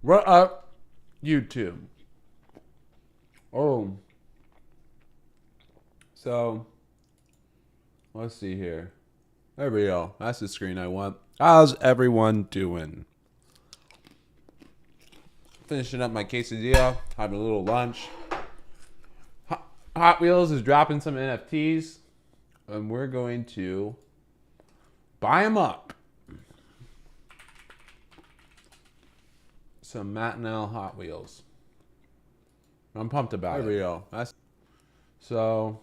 What up, YouTube? Oh, so let's see here. There we go. That's the screen I want. How's everyone doing? Finishing up my quesadilla, having a little lunch. Hot Wheels is dropping some NFTs, and we're going to buy them up. Some Matinelle Hot Wheels. I'm pumped about it. There we go. So,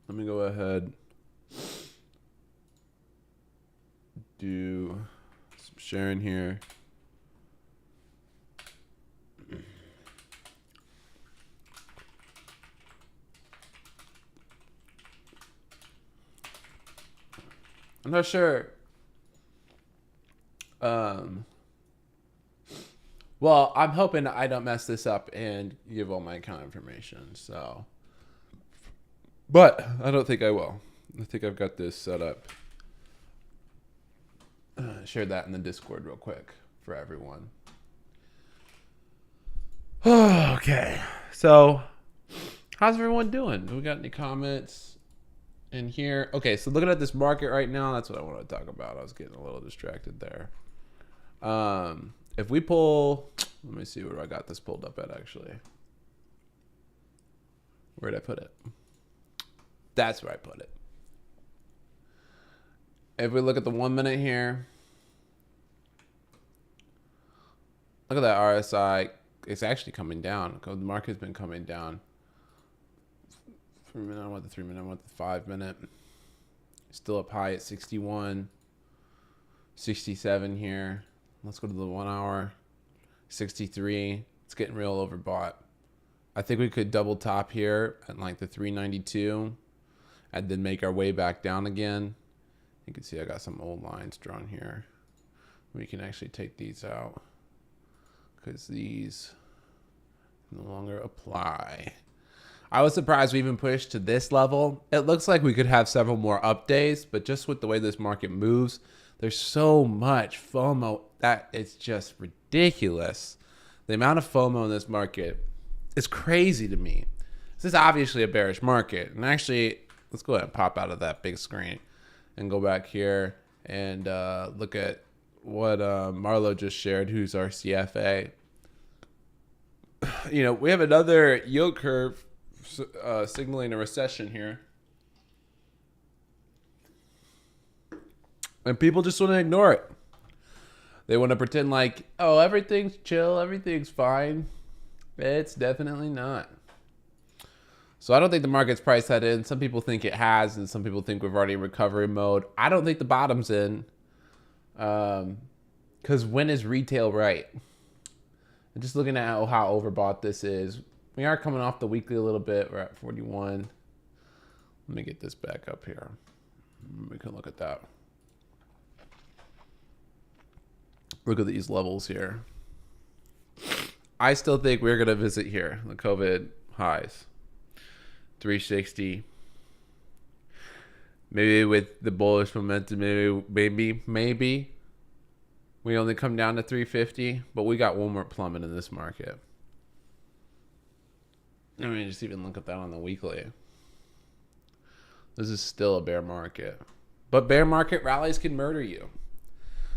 let me go ahead. Do some sharing here. I'm not sure. Well, I'm hoping I don't mess this up and give all my account information. So, but I don't think I will. I think I've got this set up. Share that in the Discord real quick for everyone. Okay, so how's everyone doing? Do we got any comments in here? Okay, so looking at this market right now, that's what I want to talk about. I was getting a little distracted there. If we pull, let me see where I got this pulled up at actually. Where did I put it? That's where I put it. If we look at the 1 minute here, look at that RSI. It's actually coming down. The market's been coming down. 3 minute, I want the 3 minute, I want the 5 minute. Still up high at 61, 67 here. Let's go to the 1 hour, 63. It's getting real overbought. I think we could double top here at like the 392 and then make our way back down again. You can see I got some old lines drawn here. We can actually take these out because these no longer apply. I was surprised we even pushed to this level. It looks like we could have several more up days, but just with the way this market moves, there's so much FOMO that it's just ridiculous. The amount of FOMO in this market is crazy to me. This is obviously a bearish market. And actually, let's go ahead and pop out of that big screen and go back here and look at what Marlo just shared, who's our CFA. You know, we have another yield curve signaling a recession here. And people just want to ignore it. They want to pretend like, oh, everything's chill, everything's fine. It's definitely not. So I don't think the market's priced that in. Some people think it has, and some people think we've already in recovery mode. I don't think the bottom's in. Because when is retail right? And just looking at how overbought this is, we are coming off the weekly a little bit. We're at 41. Let me get this back up here. We can look at that. Look at these levels here. I still think we're going to visit here, the COVID highs. 360. Maybe with the bullish momentum, maybe we only come down to 350, but we got one more plummet in this market. I mean, just even look at that on the weekly. This is still a bear market. But bear market rallies can murder you.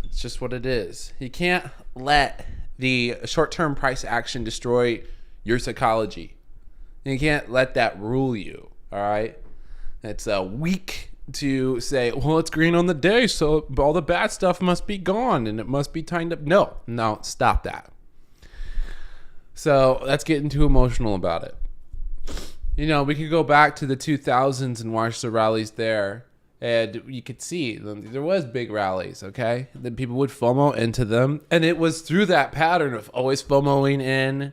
It's just what it is. You can't let the short-term price action destroy your psychology. You can't let that rule you, all right? It's weak to say, well, it's green on the day, so all the bad stuff must be gone and it must be timed up. No, stop that. So let's get too emotional about it. You know, we could go back to the 2000s and watch the rallies there. And you could see there was big rallies, okay? Then people would FOMO into them. And it was through that pattern of always FOMOing in,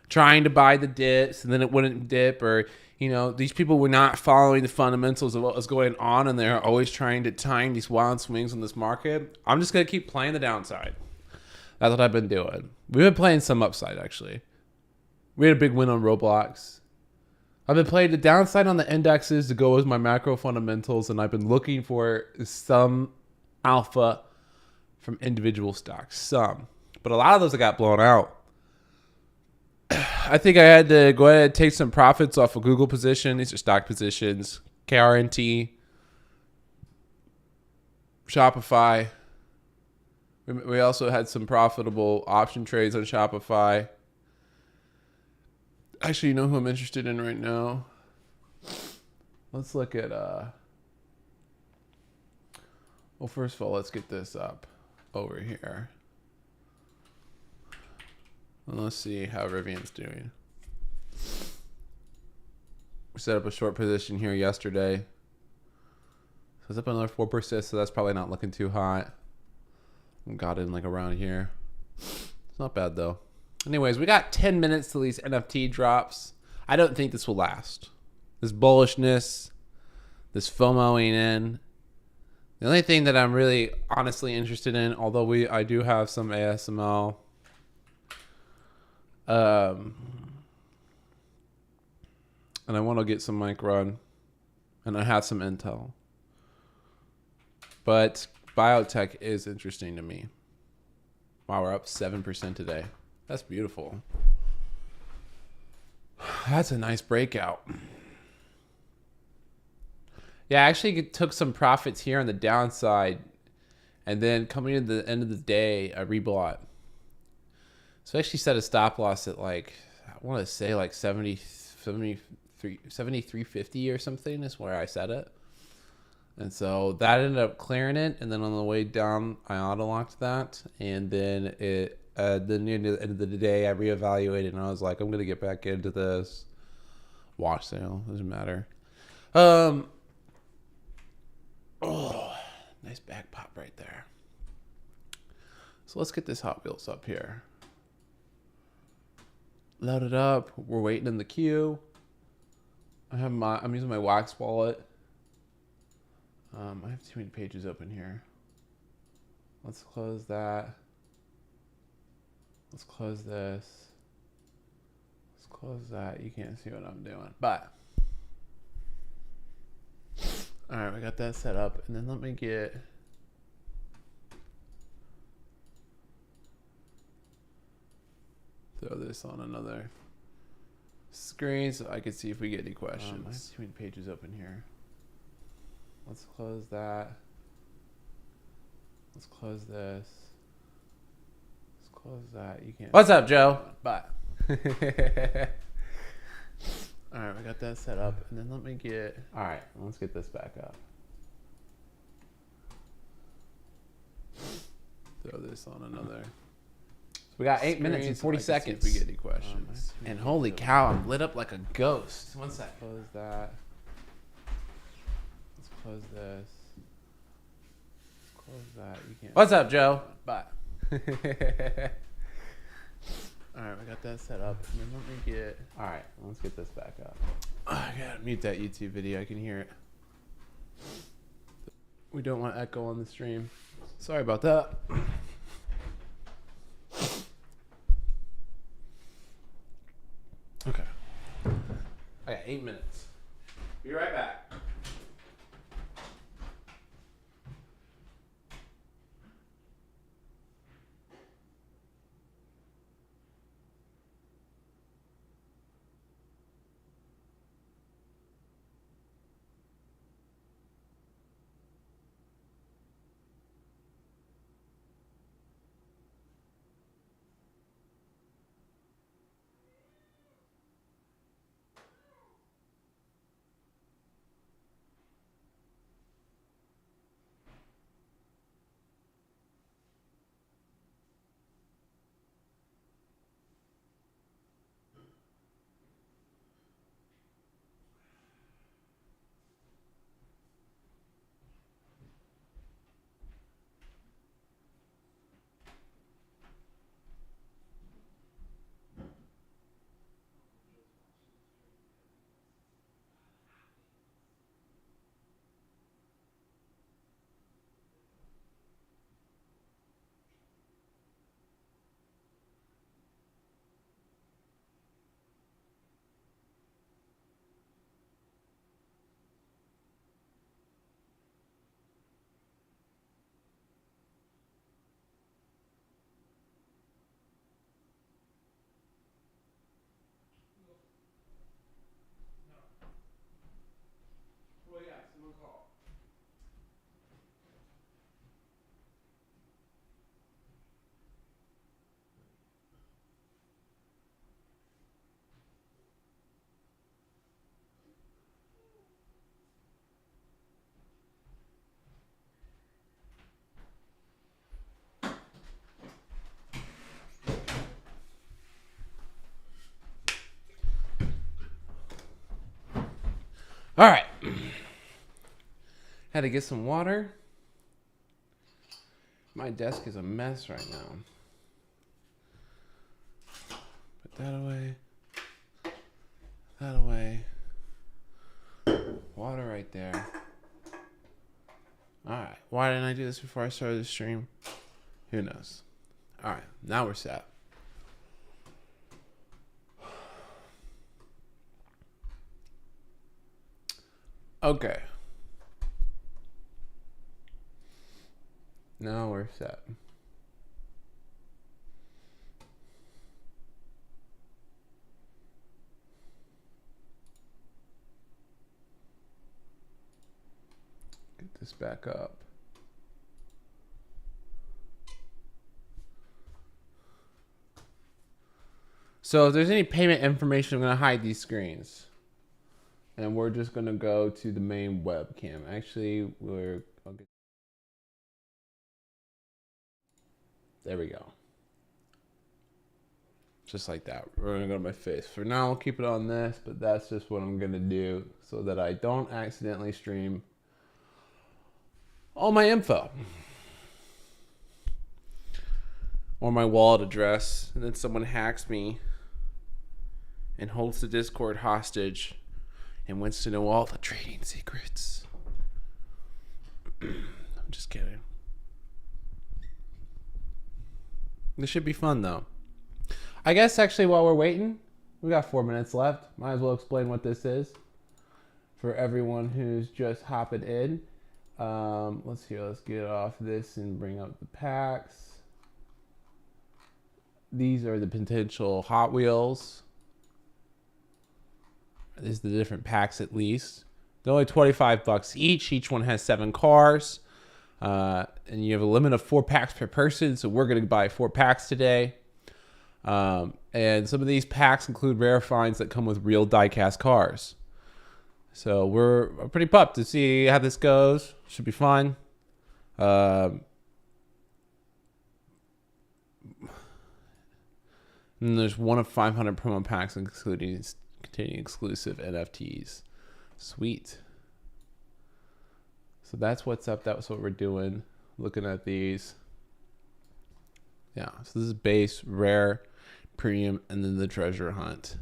trying to buy the dips, and then it wouldn't dip. Or, you know, these people were not following the fundamentals of what was going on, and they're always trying to time these wild swings in this market. I'm just going to keep playing the downside. That's what I've been doing. We've been playing some upside, actually. We had a big win on Roblox. I've been playing the downside on the indexes to go with my macro fundamentals, and I've been looking for some alpha from individual stocks. Some. But a lot of those got blown out. I think I had to go ahead and take some profits off of Google position. These are stock positions. KRNT. Shopify. We also had some profitable option trades on Shopify. Actually, you know who I'm interested in right now? Let's look at... well, first of all, let's get this up over here. And let's see how Rivian's doing. We set up a short position here yesterday. So it's up another 4%, so that's probably not looking too hot. Got in like around here. It's not bad though. Anyways, we got 10 minutes till these NFT drops. I don't think this will last. This bullishness, this FOMOing in. The only thing that I'm really honestly interested in, although I do have some ASML, and I want to get some Micron, and I have some Intel. But biotech is interesting to me. Wow, we're up 7% today. That's beautiful. That's a nice breakout. Yeah, I actually took some profits here on the downside, and then coming to the end of the day, I rebought. So I actually set a stop loss at like, I want to say like 73.50 or something is where I set it. And so that ended up clearing it, and then on the way down, I auto-locked that, and then near the end of the day, I reevaluated, and I was like, I'm going to get back into this wash sale. Doesn't matter. Oh, nice back pop right there. So let's get this Hot Wheels up here. Load it up. We're waiting in the queue. I'm using my Wax wallet. I have too many pages open here. Let's close that. Let's close this. Let's close that. You can't see what I'm doing, but all right, we got that set up, and then let me get throw this on another screen so I can see if we get any questions. I have too many pages open here. Let's close that. Let's close this. Let's close that. You can't. What's up, Joe? Bye. All right, we got that set up, and then let me get. All right, let's get this back up. Throw this on another. So we got 8 minutes and 40 seconds. If we get any questions. And holy cow, I'm lit up like a ghost. One sec. Close that. Close this. Close that. You can't. What's up, Joe? Bye. All right, we got that set up. And then let me get. All right, let's get this back up. Oh, I gotta mute that YouTube video. I can hear it. We don't want echo on the stream. Sorry about that. Okay. I got 8 minutes. Be right back. All right. Had to get some water. My desk is a mess right now. Put that away. That away. Water right there. All right. Why didn't I do this before I started the stream? Who knows? All right. Now we're set. Okay. Now we're set. Get this back up. So if there's any payment information, I'm going to hide these screens. And we're just going to go to the main webcam. Actually, there we go. Just like that. We're going to go to my face. For now, I'll keep it on this, but that's just what I'm going to do so that I don't accidentally stream all my info. Or my wallet address. And then someone hacks me and holds the Discord hostage and wants to know all the trading secrets. I'm just kidding. This should be fun, though. I guess, actually, while we're waiting, we got 4 minutes left. Might as well explain what this is for everyone who's just hopping in. Let's get off this and bring up the packs. These are the potential Hot Wheels. These are the different packs, at least. They're only $25 each. Each one has 7 cars. And you have a limit of 4 packs per person. So we're going to buy 4 packs today. And some of these packs include rare finds that come with real die-cast cars. So we're pretty pumped to see how this goes. Should be fun. And there's one of 500 promo packs, including containing exclusive NFTs. Sweet. So that's what's up. That's what we're doing. Looking at these. Yeah. So this is base, rare, premium, and then the treasure hunt.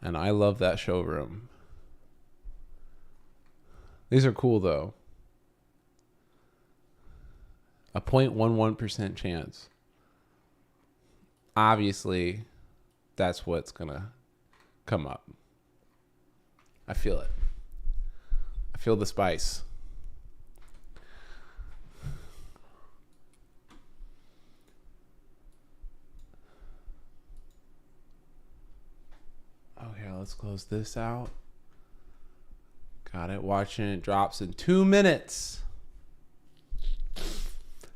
And I love that showroom. These are cool, though. A 0.11% chance. Obviously, that's what's going to come up. I feel it. I feel the spice. Okay, let's close this out. Got it. Watching it drops in 2 minutes.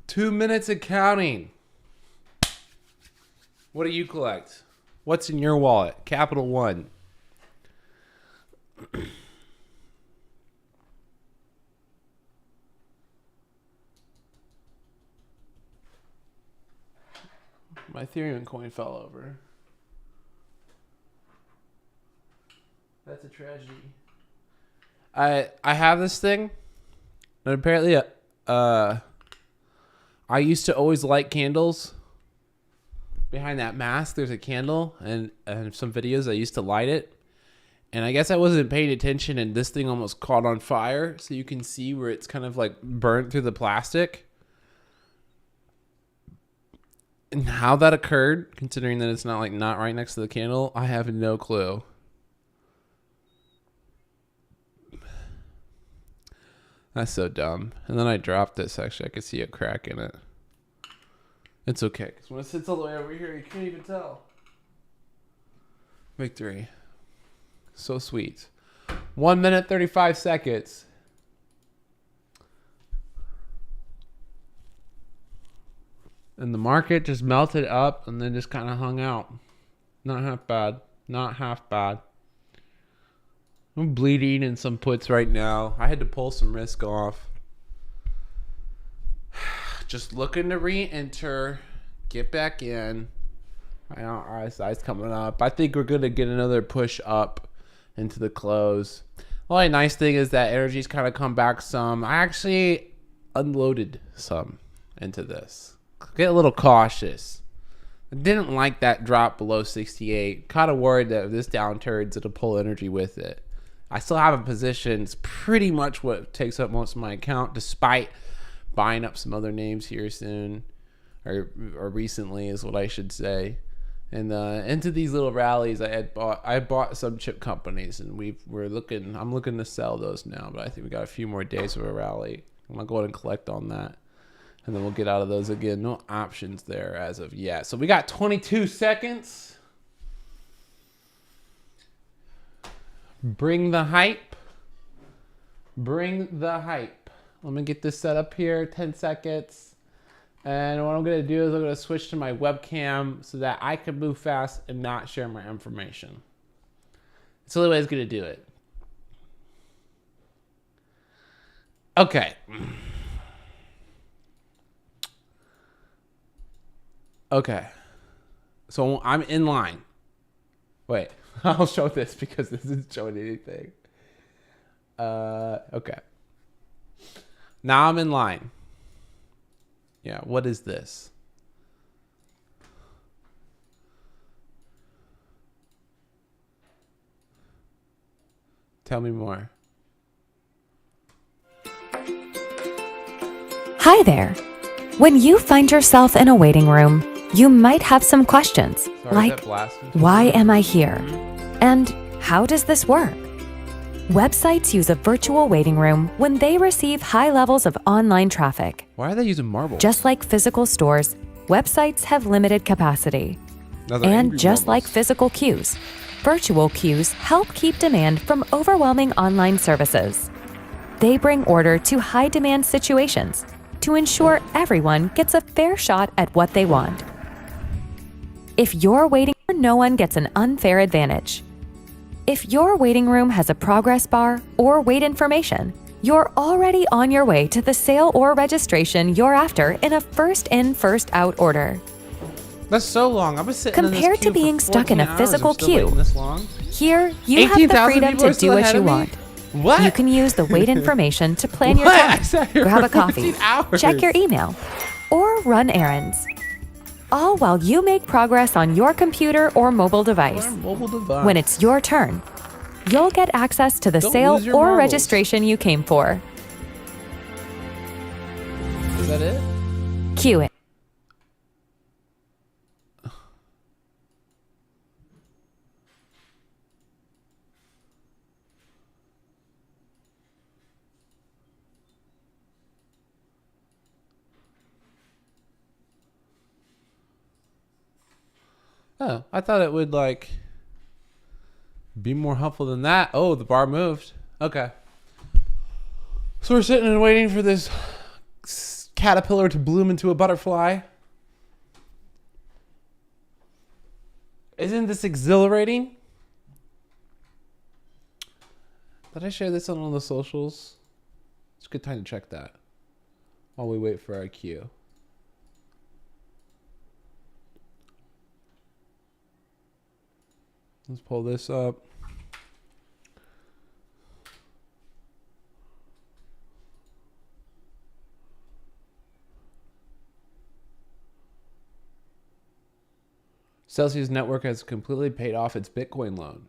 2 minutes of counting. What do you collect? What's in your wallet? Capital One. My Ethereum coin fell over. That's a tragedy. I have this thing, and apparently, I used to always light candles. Behind that mask, there's a candle, and some videos I used to light it. And I guess I wasn't paying attention, and this thing almost caught on fire. So you can see where it's kind of like burnt through the plastic. And how that occurred, considering that it's not right next to the candle, I have no clue. That's so dumb. And then I dropped this. Actually, I could see a crack in it. It's okay, because when it sits all the way over here, you can't even tell. Victory. So sweet. 1 minute, 35 seconds. And the market just melted up and then just kind of hung out. Not half bad. Not half bad. I'm bleeding in some puts right now. I had to pull some risk off. Just looking to re-enter. Get back in. RSI's coming up. I think we're going to get another push up into the close. only nice thing is that energy's kind of come back some. I actually unloaded some into this. Get a little cautious. I didn't like that drop below 68. Kind of worried that if this downturns, it'll pull energy with it. I still have a position. It's pretty much what takes up most of my account, despite buying up some other names here soon, or recently is what I should say. And into these little rallies, I bought some chip companies, and I'm looking to sell those now, but I think we got a few more days of a rally. I'm gonna go ahead and collect on that, and then we'll get out of those again. No options there as of yet. So we got 22 seconds. Bring the hype. Bring the hype. Let me get this set up here. 10 seconds. And what I'm going to do is I'm going to switch to my webcam so that I can move fast and not share my information. It's the only way it's going to do it. Okay. Okay. So I'm in line. Wait. I'll show this because this isn't showing anything. Okay. Now I'm in line. Yeah, what is this? Tell me more. Hi there. When you find yourself in a waiting room, you might have some questions. Sorry, like, why am I here? And how does this work? Websites use a virtual waiting room when they receive high levels of online traffic. Why are they using marble? Just like physical stores, websites have limited capacity. And just like physical queues, virtual queues help keep demand from overwhelming online services. They bring order to high-demand situations to ensure everyone gets a fair shot at what they want. If you're waiting, no one gets an unfair advantage. If your waiting room has a progress bar or wait information, you're already on your way to the sale or registration you're after in a first-in, first-out order. That's so long. I've been sitting Compared to being stuck in a physical queue, here you have the freedom to do what you want. What? You can use the wait information to plan your time, grab a coffee, check your email, or run errands. All while you make progress on your computer or mobile device. When it's your turn, you'll get access to the sale or registration you came for. Is that it? Cue it. Oh, I thought it would like be more helpful than that. Oh, the bar moved. Okay. So we're sitting and waiting for this caterpillar to bloom into a butterfly. Isn't this exhilarating? Did I share this on all the socials? It's a good time to check that while we wait for our cue. Let's pull this up. Celsius Network has completely paid off its Bitcoin loan.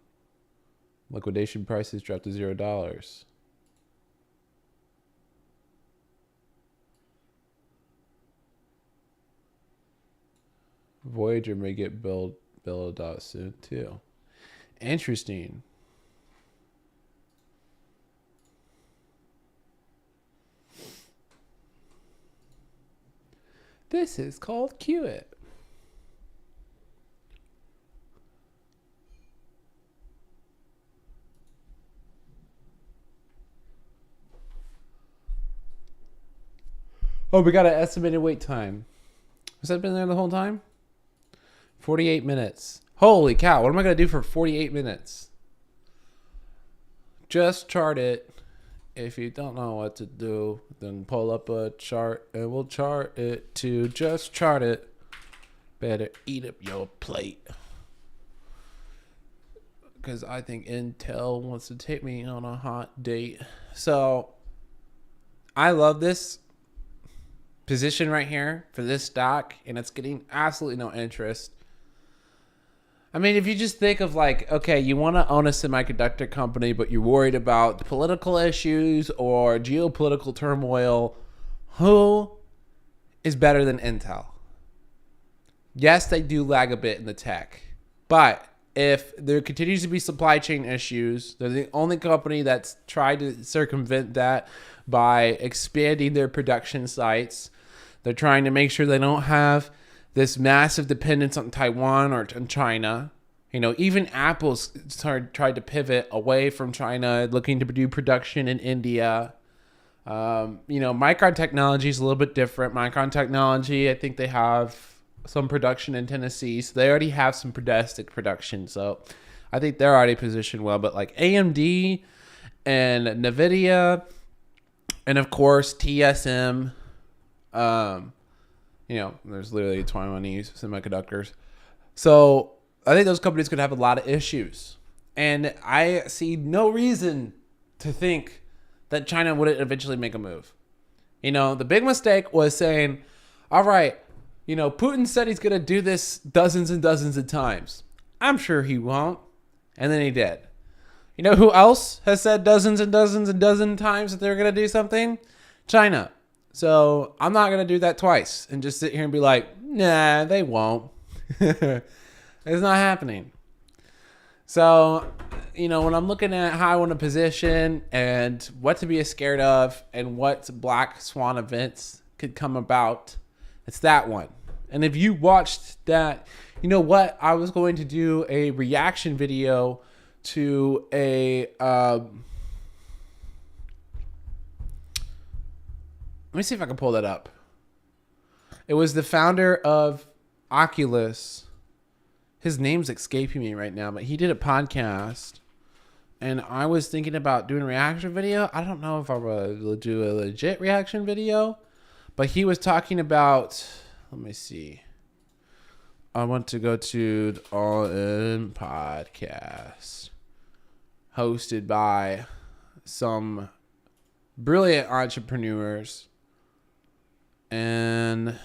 Liquidation prices dropped to $0. Voyager may get billed out soon too. Interesting. This is called Cue It. Oh, we got an estimated wait time. Has that been there the whole time? 48 minutes. Holy cow, what am I going to do for 48 minutes? Just chart it. If you don't know what to do, then pull up a chart and we'll chart it too. Just chart it. Better eat up your plate. because I think Intel wants to take me on a hot date. So I love this position right here for this stock, and it's getting absolutely no interest. I mean, if you just think of like, okay, you want to own a semiconductor company, but you're worried about political issues or geopolitical turmoil, who is better than Intel? Yes, they do lag a bit in the tech, but if there continues to be supply chain issues, they're the only company that's tried to circumvent that by expanding their production sites. They're trying to make sure they don't have this massive dependence on Taiwan or on China. You know, even Apple's tried to pivot away from China, looking to do production in India. You know, Micron Technology is a little bit different. Micron Technology, I think they have some production in Tennessee, so they already have some domestic production. So I think they're already positioned well. But like AMD and NVIDIA, and of course TSM, you know, there's literally Taiwanese semiconductors. So I think those companies could have a lot of issues. And I see no reason to think that China wouldn't eventually make a move. You know, the big mistake was saying, all right, you know, Putin said he's going to do this dozens and dozens of times. I'm sure he won't. And then he did. You know who else has said dozens and dozens and dozen times that they're going to do something? China. So I'm not going to do that twice and just sit here and be like, nah, they won't. It's not happening. So, you know, when I'm looking at how I want to position and what to be scared of and what black swan events could come about, it's that one. And if you watched that, you know what? I was going to do a reaction video to a... let me see if I can pull that up. It was the founder of Oculus. His name's escaping me right now, but he did a podcast. And I was thinking about doing a reaction video. I don't know if I will do a legit reaction video. But he was talking about... Let me see. I want to go to the All In podcast, hosted by some brilliant entrepreneurs. And let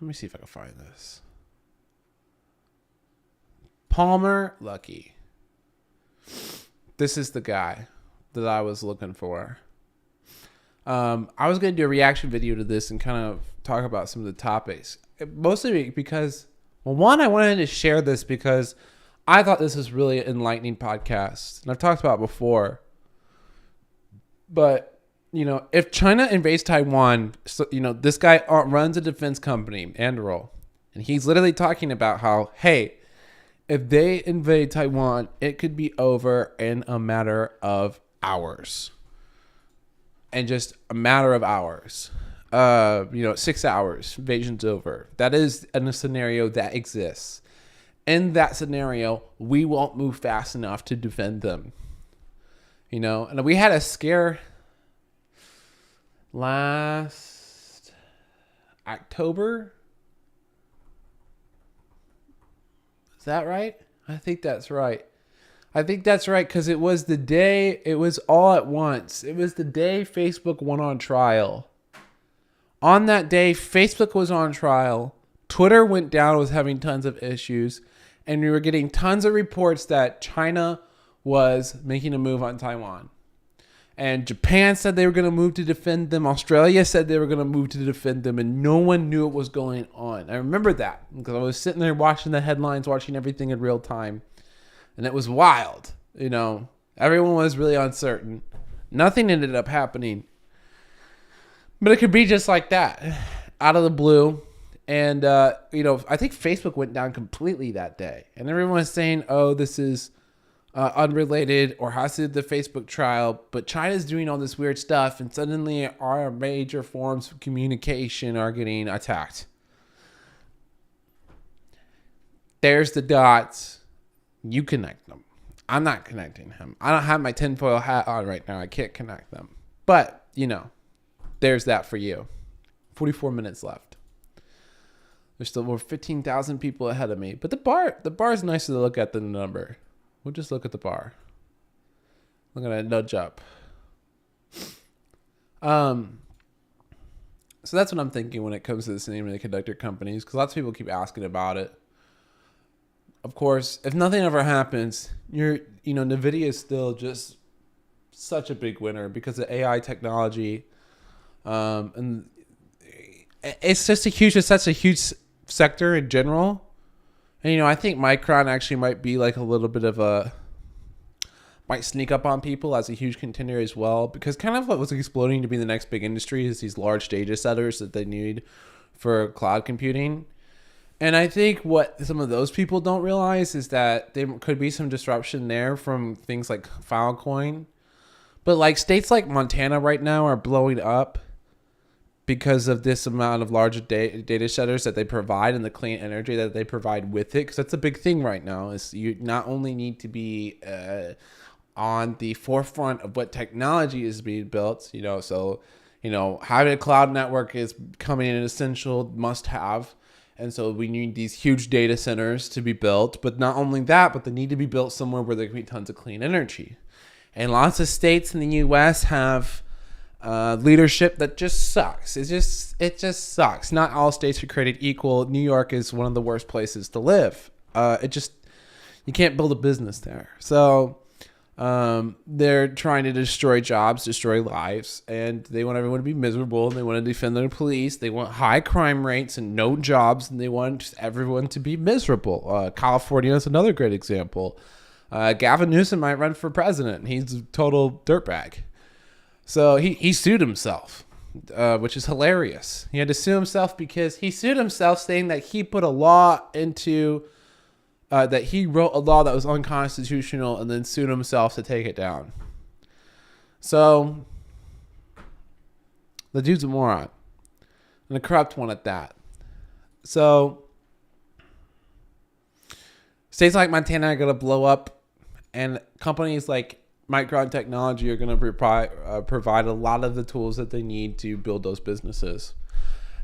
me see if I can find this. Palmer Luckey. This is the guy that I was looking for. I was going to do a reaction video to this and kind of talk about some of the topics. Mostly because, well, one, I wanted to share this because I thought this was really an enlightening podcast. And I've talked about it before. But, you know, if China invades Taiwan, so, you know, this guy runs a defense company, Anduril. And he's literally talking about how, hey, if they invade Taiwan, it could be over in a matter of hours. And just a matter of hours. 6 hours, invasion's over. That is in a scenario that exists. In that scenario, we won't move fast enough to defend them. You know, and we had a scare last October. Is that right? I think that's right. Because it was the day, it was all at once. It was the day Facebook went on trial. On that day, Facebook was on trial. Twitter went down, was having tons of issues. And we were getting tons of reports that China was making a move on Taiwan. And Japan said they were going to move to defend them. Australia said they were going to move to defend them. And no one knew what was going on. I remember that because I was sitting there watching the headlines, watching everything in real time. And it was wild. You know, everyone was really uncertain. Nothing ended up happening. But it could be just like that, out of the blue. And, you know, I think Facebook went down completely that day. And everyone was saying, oh, this is unrelated or has to do with the Facebook trial. But China's doing all this weird stuff. And suddenly our major forms of communication are getting attacked. There's the dots. You connect them. I'm not connecting him. I don't have my tinfoil hat on right now. I can't connect them. But, you know, there's that for you. 44 minutes left. There's still more 15,000 people ahead of me. But the bar is nicer to look at than the number. We'll just look at the bar. Look at it nudge up. So that's what I'm thinking when it comes to the semiconductor companies, because lots of people keep asking about it. Of course, if nothing ever happens, NVIDIA is still just such a big winner because of AI technology, and it's just such a huge sector in general. And I think Micron actually might be like a little bit of might sneak up on people as a huge contender as well, because kind of what was exploding to be the next big industry is these large data centers that they need for cloud computing. And I think what some of those people don't realize is that there could be some disruption there from things like Filecoin. But like states like Montana right now are blowing up because of this amount of large data centers that they provide and the clean energy that they provide with it. Because that's a big thing right now is you not only need to be on the forefront of what technology is being built, so having a cloud network is becoming an essential must-have. And so we need these huge data centers to be built. But not only that, but they need to be built somewhere where there can be tons of clean energy. And lots of states in the U.S. have leadership that just sucks. It just sucks. Not all states are created equal. New York is one of the worst places to live. You can't build a business there. So they're trying to destroy jobs, destroy lives, and they want everyone to be miserable, and they want to defend their police. They want high crime rates and no jobs, and they want everyone to be miserable. California is another great example. Gavin Newsom might run for president, and he's a total dirtbag. So he sued himself, which is hilarious. He had to sue himself because he sued himself saying that he put a law into... that he wrote a law that was unconstitutional and then sued himself to take it down. So, the dude's a moron. And a corrupt one at that. So, states like Montana are going to blow up, and companies like Micron Technology are going to provide a lot of the tools that they need to build those businesses.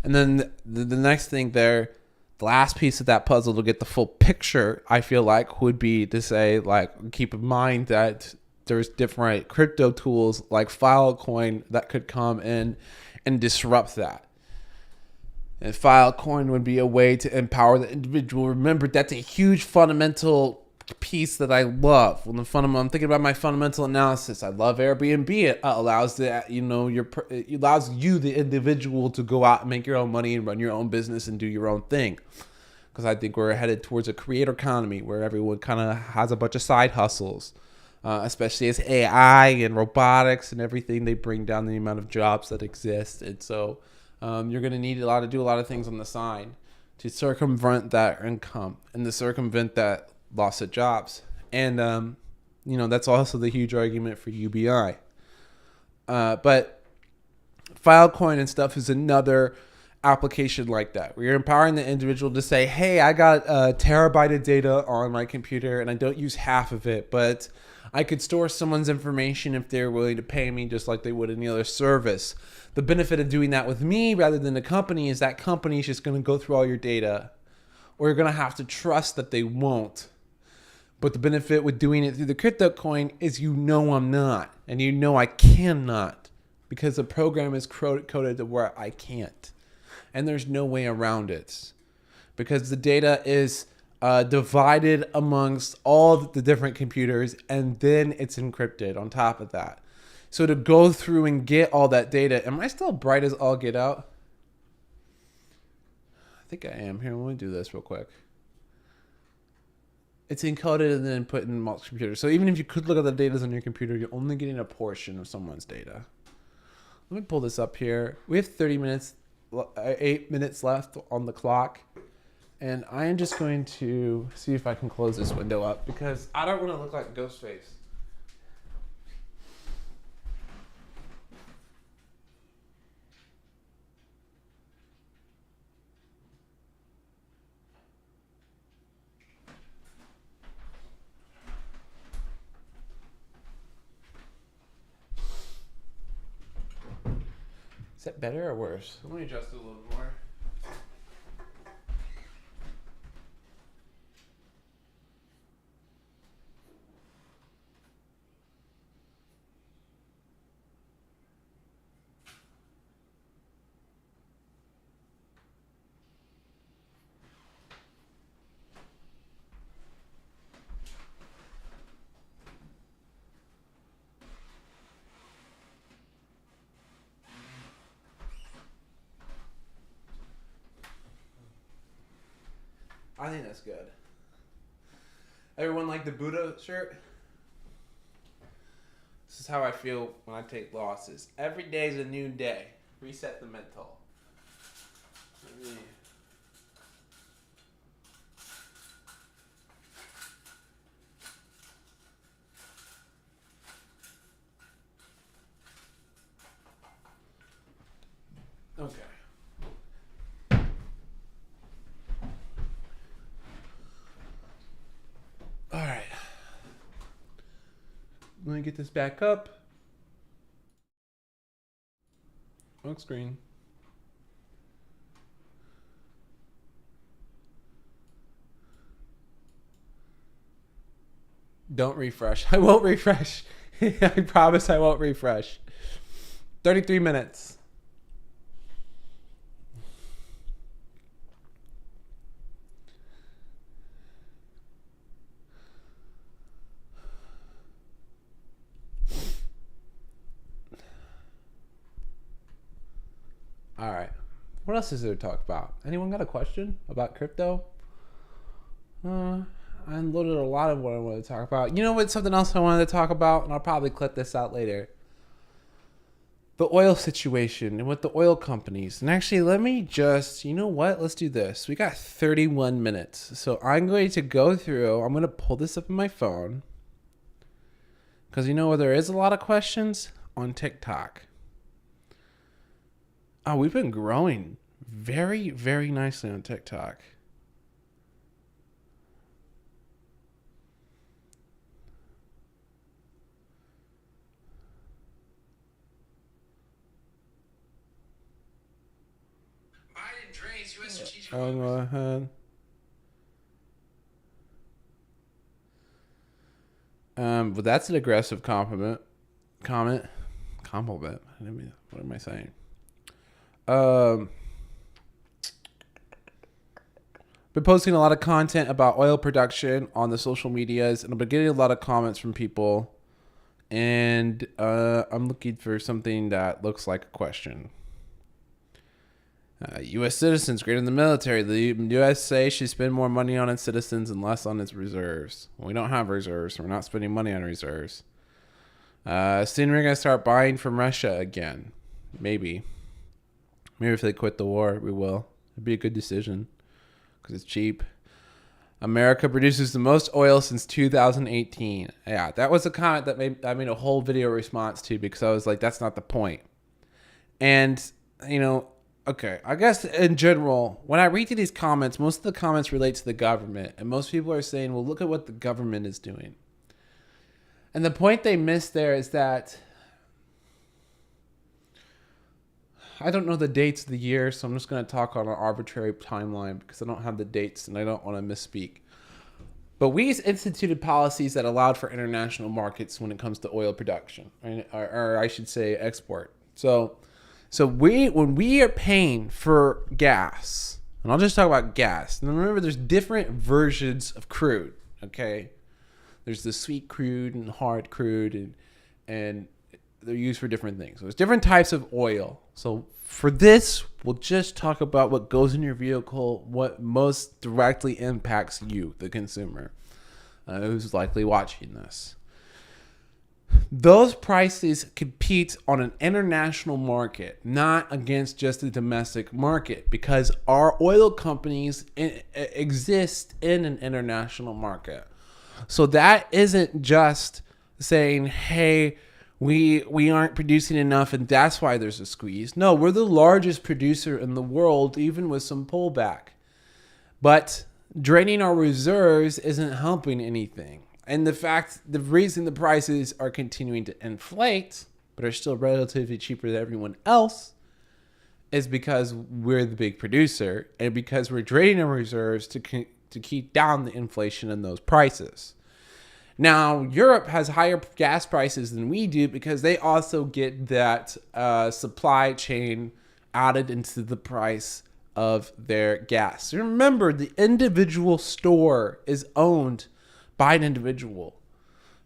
And then the next thing there... The last piece of that puzzle to get the full picture, I feel like, would be to say, like, keep in mind that there's different crypto tools like Filecoin that could come in and disrupt that. And Filecoin would be a way to empower the individual. Remember, that's a huge fundamental piece that I love. When I'm thinking about my fundamental analysis, I love Airbnb. It allows it allows you, the individual, to go out and make your own money and run your own business and do your own thing. Because I think we're headed towards a creator economy where everyone kind of has a bunch of side hustles, especially as AI and robotics and everything, they bring down the amount of jobs that exist. And so you're going to need do a lot of things on the side to circumvent that income and to circumvent that loss of jobs. And that's also the huge argument for UBI. But Filecoin and stuff is another application like that, where you're empowering the individual to say, hey, I got a terabyte of data on my computer and I don't use half of it, but I could store someone's information if they're willing to pay me just like they would any other service. The benefit of doing that with me rather than the company is that company is just going to go through all your data, or you're going to have to trust that they won't. But the benefit with doing it through the crypto coin is I'm not, and I cannot, because the program is coded to where I can't. And there's no way around it, because the data is divided amongst all the different computers, and then it's encrypted on top of that. So to go through and get all that data, am I still bright as all get out? I think I am. Here, let me do this real quick. It's encoded and then put in multiple computers. So even if you could look at the data on your computer, you're only getting a portion of someone's data. Let me pull this up here. We have 8 minutes left on the clock. And I am just going to see if I can close this window up, because I don't want to look like Ghostface. Is that better or worse? Let me adjust it a little more. I think that's good. Everyone like the Buddha shirt? This is how I feel when I take losses. Every day is a new day. Reset the mental. Okay. All right. Let me get this back up. Lock screen. Don't refresh. I won't refresh. I promise I won't refresh. 33 minutes. All right. What else is there to talk about? Anyone got a question about crypto? I unloaded a lot of what I wanted to talk about. You know what? Something else I wanted to talk about, and I'll probably clip this out later. The oil situation and with the oil companies. And actually, let me just, you know what? Let's do this. We got 31 minutes. So I'm going to go through. I'm going to pull this up on my phone. Because you know where there is a lot of questions? On TikTok. Oh, we've been growing very, very nicely on TikTok. Biden drains U.S. strategic. I'll go ahead. But that's an aggressive comment. Compliment. I mean, what am I saying? Been posting a lot of content about oil production on the social medias, and I've been getting a lot of comments from people. And I'm looking for something that looks like a question. U.S. citizens greater than the military. The USA should spend more money on its citizens and less on its reserves. Well, we don't have reserves. So we're not spending money on reserves. Soon we're going to start buying from Russia again. Maybe if they quit the war, we will. It'd be a good decision because it's cheap. America produces the most oil since 2018. Yeah, that was a comment that I made a whole video response to because I was like, that's not the point. And, you know, okay, I guess in general, when I read through these comments, most of the comments relate to the government. And most people are saying, well, look at what the government is doing. And the point they miss there is that I don't know the dates of the year, so I'm just going to talk on an arbitrary timeline because I don't have the dates and I don't want to misspeak. But we instituted policies that allowed for international markets when it comes to oil production, or I should say export. So when we are paying for gas, and I'll just talk about gas. And remember, there's different versions of crude, okay? There's the sweet crude and hard crude, and they're used for different things. So there's different types of oil. So for this, we'll just talk about what goes in your vehicle, what most directly impacts you, the consumer, who's likely watching this. Those prices compete on an international market, not against just the domestic market, because our oil companies exist in an international market. So that isn't just saying, hey, we aren't producing enough and that's why there's a squeeze. No, we're the largest producer in the world, even with some pullback. But draining our reserves isn't helping anything. And the reason the prices are continuing to inflate, but are still relatively cheaper than everyone else, is because we're the big producer and because we're draining our reserves to keep down the inflation in those prices. Now, Europe has higher gas prices than we do because they also get that supply chain added into the price of their gas. So remember, the individual store is owned by an individual.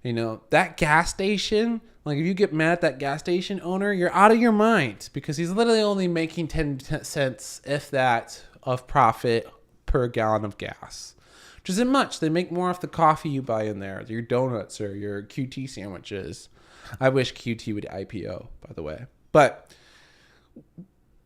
You know, that gas station, like if you get mad at that gas station owner, you're out of your mind because he's literally only making 10 cents, if that, of profit per gallon of gas, which isn't much. They make more off the coffee you buy in there, your donuts or your QT sandwiches. I wish QT would IPO, by the way. But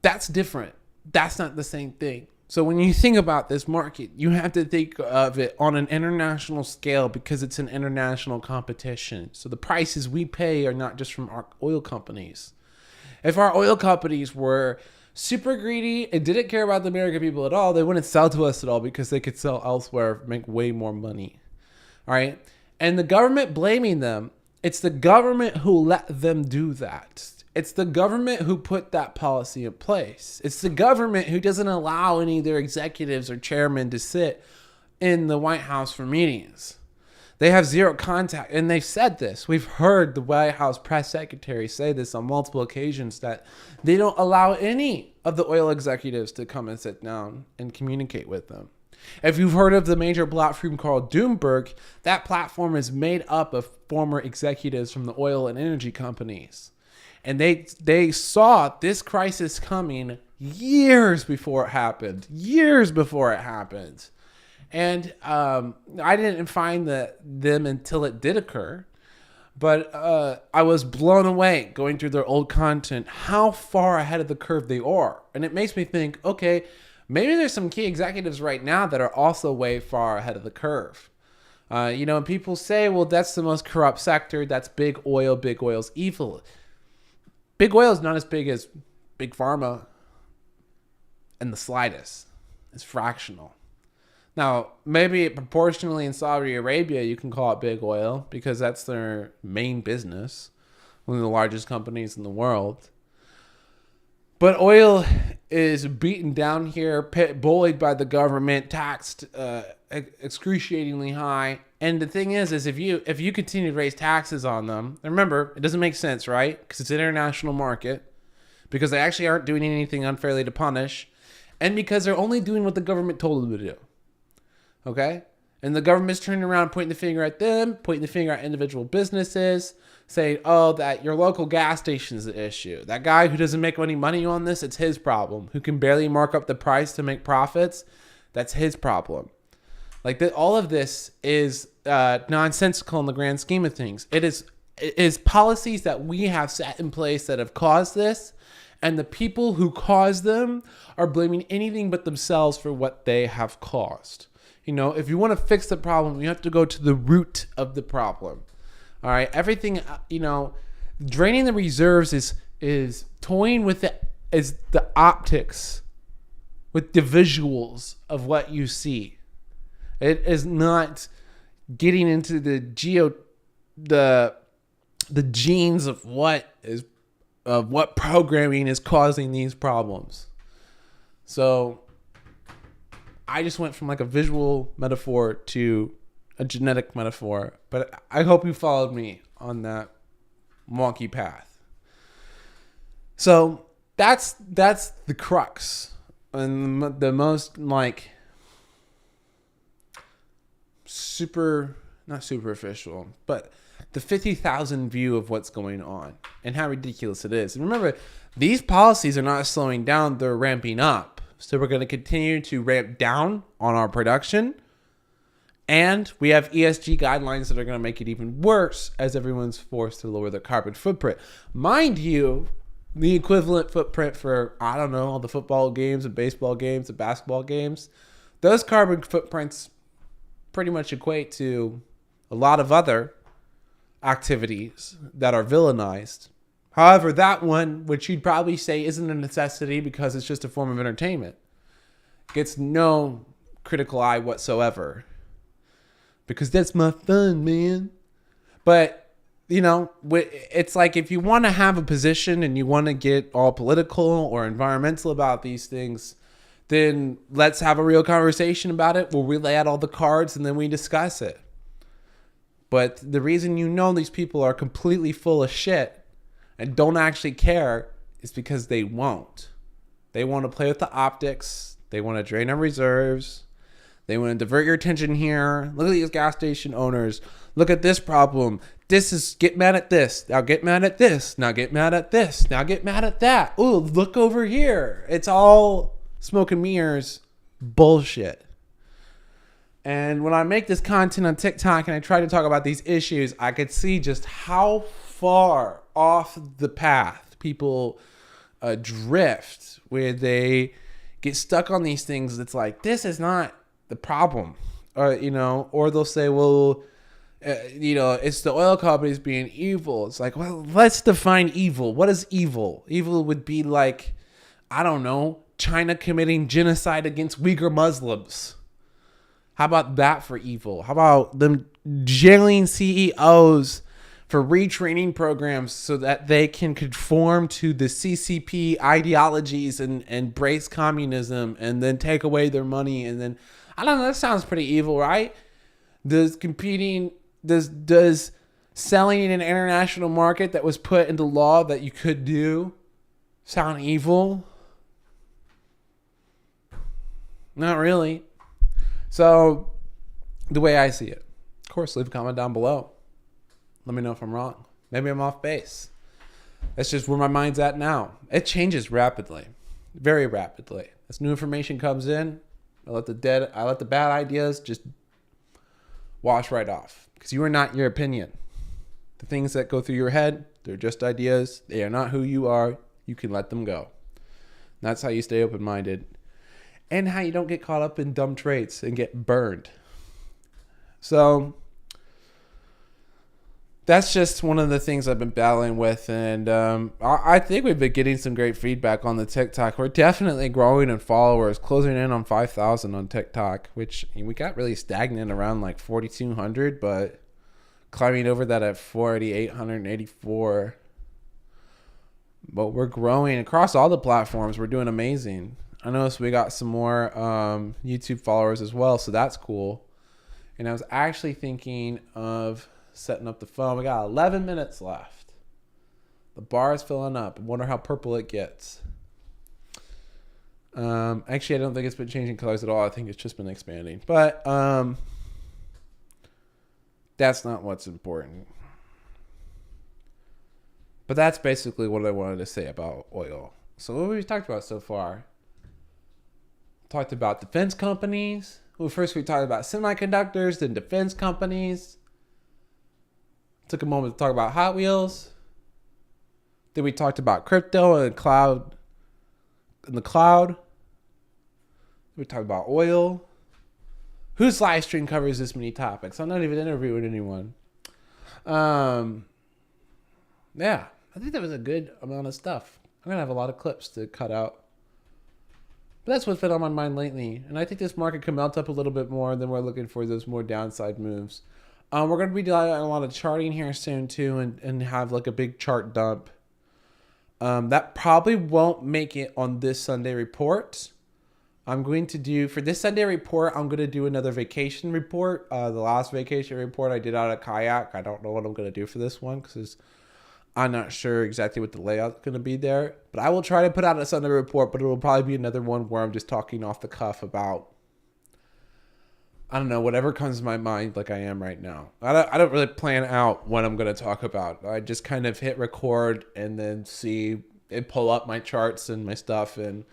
that's different. That's not the same thing. So when you think about this market, you have to think of it on an international scale because it's an international competition. So the prices we pay are not just from our oil companies. If our oil companies were super greedy and didn't care about the American people at all, they wouldn't sell to us at all because they could sell elsewhere, make way more money. All right. And the government blaming them, it's the government who let them do that. It's the government who put that policy in place. It's the government who doesn't allow any of their executives or chairmen to sit in the White House for meetings. They have zero contact. And they've said this. We've heard the White House press secretary say this on multiple occasions, that they don't allow any of the oil executives to come and sit down and communicate with them. If you've heard of the major platform called Doomberg, that platform is made up of former executives from the oil and energy companies. And they saw this crisis coming years before it happened. And I didn't find them until it did occur. But I was blown away going through their old content, how far ahead of the curve they are. And it makes me think, okay, maybe there's some key executives right now that are also way far ahead of the curve. And people say, well, that's the most corrupt sector. That's big oil. Big oil's evil. Big oil is not as big as big pharma in the slightest. It's fractional. Now, maybe proportionally in Saudi Arabia, you can call it big oil because that's their main business, one of the largest companies in the world. But oil is beaten down here, bullied by the government, taxed excruciatingly high. And the thing is if you continue to raise taxes on them, remember, it doesn't make sense, right? Because it's an international market, because they actually aren't doing anything unfairly to punish, and because they're only doing what the government told them to do. Okay? And the government's turning around, pointing the finger at them, pointing the finger at individual businesses, saying, oh, that your local gas station is the issue. That guy who doesn't make any money on this, it's his problem. Who can barely mark up the price to make profits, that's his problem. Like all of this is nonsensical in the grand scheme of things. It is policies that we have set in place that have caused this, and the people who caused them are blaming anything but themselves for what they have caused. If you want to fix the problem, you have to go to the root of the problem. All right, everything, draining the reserves is toying with the optics, with the visuals of what you see. It is not getting into the genes of what programming is causing these problems. So I just went from like a visual metaphor to a genetic metaphor, but I hope you followed me on that wonky path. So that's the crux and the most not superficial, but the 50,000 view of what's going on and how ridiculous it is. And remember, these policies are not slowing down, they're ramping up. So we're going to continue to ramp down on our production. And we have ESG guidelines that are going to make it even worse as everyone's forced to lower their carbon footprint. Mind you, the equivalent footprint for, all the football games, the baseball games, the basketball games, those carbon footprints pretty much equate to a lot of other activities that are villainized. However, that one, which you'd probably say isn't a necessity because it's just a form of entertainment, gets no critical eye whatsoever. Because that's my fun, man. But, it's like if you want to have a position and you want to get all political or environmental about these things, then let's have a real conversation about it where we lay out all the cards and then we discuss it. But the reason these people are completely full of shit and don't actually care is because they won't. They want to play with the optics. They want to drain our reserves. They want to divert your attention here. Look at these gas station owners. Look at this problem. Get mad at this. Now get mad at this. Now get mad at this. Now get mad at that. Ooh, look over here. It's all smoke and mirrors bullshit. And when I make this content on TikTok and I try to talk about these issues, I could see just how far off the path people drift, where they get stuck on these things. It's like, this is not the problem. Or, or they'll say, well, it's the oil companies being evil. It's like, well, let's define evil. What is evil? Evil would be like, I don't know, China committing genocide against Uyghur Muslims. How about that for evil? How about them jailing CEOs for retraining programs so that they can conform to the CCP ideologies and embrace communism and then take away their money? And then, I don't know, that sounds pretty evil, right? Does selling in an international market that was put into law that you could do sound evil? Not really. So, the way I see it, of course, leave a comment down below. Let me know if I'm wrong. Maybe I'm off base. That's just where my mind's at now. It changes rapidly, very rapidly. As new information comes in, I let the bad ideas just wash right off, because you are not your opinion. The things that go through your head, they're just ideas. They are not who you are. You can let them go. And that's how you stay open-minded, and how you don't get caught up in dumb traits and get burned. So that's just one of the things I've been battling with. And I think we've been getting some great feedback on the TikTok. We're definitely growing in followers, closing in on 5,000 on TikTok, which we got really stagnant around like 4,200, but climbing over that at 4,884. But we're growing across all the platforms. We're doing amazing. I noticed we got some more YouTube followers as well, so that's cool. And I was actually thinking of setting up the phone. We got 11 minutes left. The bar is filling up. I wonder how purple it gets. Actually, I don't think it's been changing colors at all. I think it's just been expanding. But that's not what's important. But that's basically what I wanted to say about oil. So what we've talked about so far. Talked about defense companies. Well, first we talked about semiconductors, then defense companies. Took a moment to talk about Hot Wheels. Then we talked about crypto and cloud. In the cloud. We talked about oil. Whose live stream covers this many topics? I'm not even interviewing anyone. Yeah, I think that was a good amount of stuff. I'm gonna have a lot of clips to cut out. But that's what's been on my mind lately. And I think this market can melt up a little bit more, and then we're looking for those more downside moves. We're going to be doing a lot of charting here soon, too, and have like a big chart dump. That probably won't make it on this Sunday report. I'm going to do, for this Sunday report, I'm going to do another vacation report. The last vacation report I did out of kayak. I don't know what I'm going to do for this one, because I'm not sure exactly what the layout's going to be there. But I will try to put out a Sunday report, but it will probably be another one where I'm just talking off the cuff about, I don't know, whatever comes to my mind, like I am right now. I don't really plan out what I'm going to talk about. I just kind of hit record and then see it, pull up my charts and my stuff and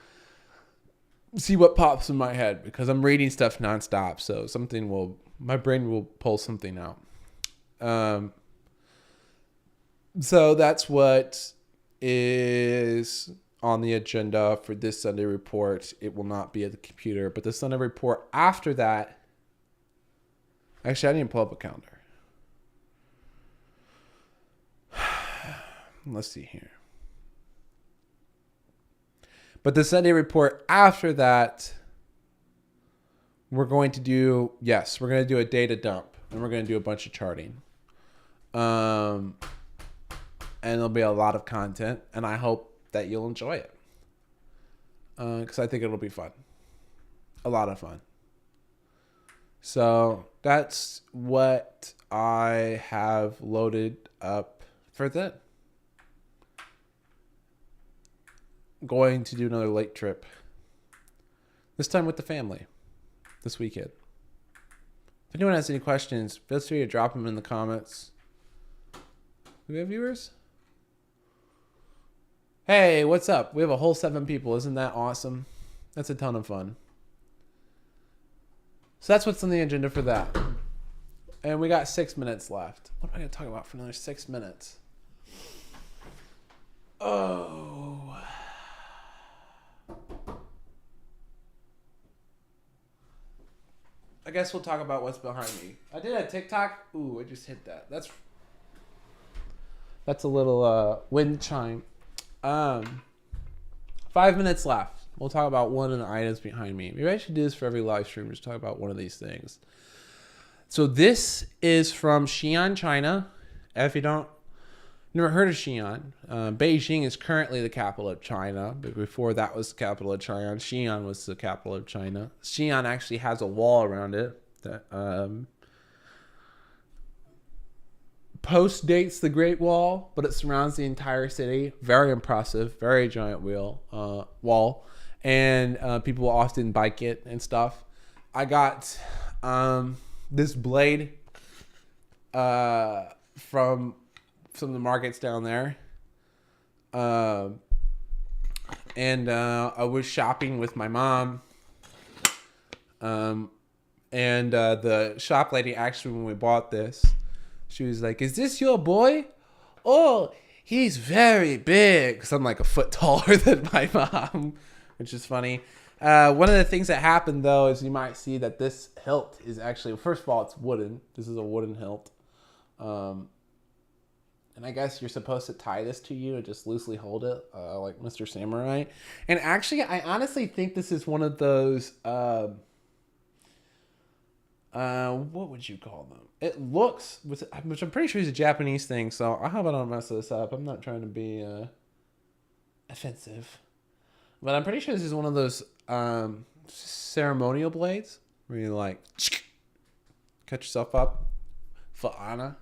see what pops in my head, because I'm reading stuff nonstop. So my brain will pull something out. So that's what is on the agenda for this Sunday report. It will not be at the computer, but the Sunday report after that, actually, I didn't pull up a calendar. Let's see here. But the Sunday report after that, we're going to do a data dump, and we're going to do a bunch of charting. And there'll be a lot of content, and I hope that you'll enjoy it. Because I think it'll be fun. A lot of fun. So that's what I have loaded up for that. Going to do another lake trip. This time with the family. This weekend. If anyone has any questions, feel free to drop them in the comments. Do we have viewers? Hey, what's up? We have a whole 7 people. Isn't that awesome? That's a ton of fun. So that's what's on the agenda for that. And we got 6 minutes left. What am I going to talk about for another 6 minutes? Oh. I guess we'll talk about what's behind me. I did a TikTok. Ooh, I just hit that. That's a little wind chime. 5 minutes left. We'll talk about one of the items behind me. Maybe I should do this for every live stream. Just talk about one of these things. So this is from Xi'an, China. If you never heard of Xi'an, Beijing is currently the capital of China. But before that was the capital of China, Xi'an was the capital of China. Xi'an actually has a wall around it that post-dates the Great Wall, but it surrounds the entire city. Very impressive, very giant wall. And people often bike it and stuff. I got this blade from some of the markets down there. And I was shopping with my mom. And the shop lady, actually, when we bought this, she was like, "Is this your boy? Oh, he's very big." So I'm like a foot taller than my mom, which is funny. One of the things that happened, though, is you might see that this hilt is actually, first of all, it's wooden. This is a wooden hilt. And I guess you're supposed to tie this to you and just loosely hold it, like Mr. Samurai. And actually, I honestly think this is one of those, what would you call them? It looks, which I'm pretty sure is a Japanese thing, so I hope I don't mess this up. I'm not trying to be offensive. But I'm pretty sure this is one of those ceremonial blades where you like cut yourself up for honor.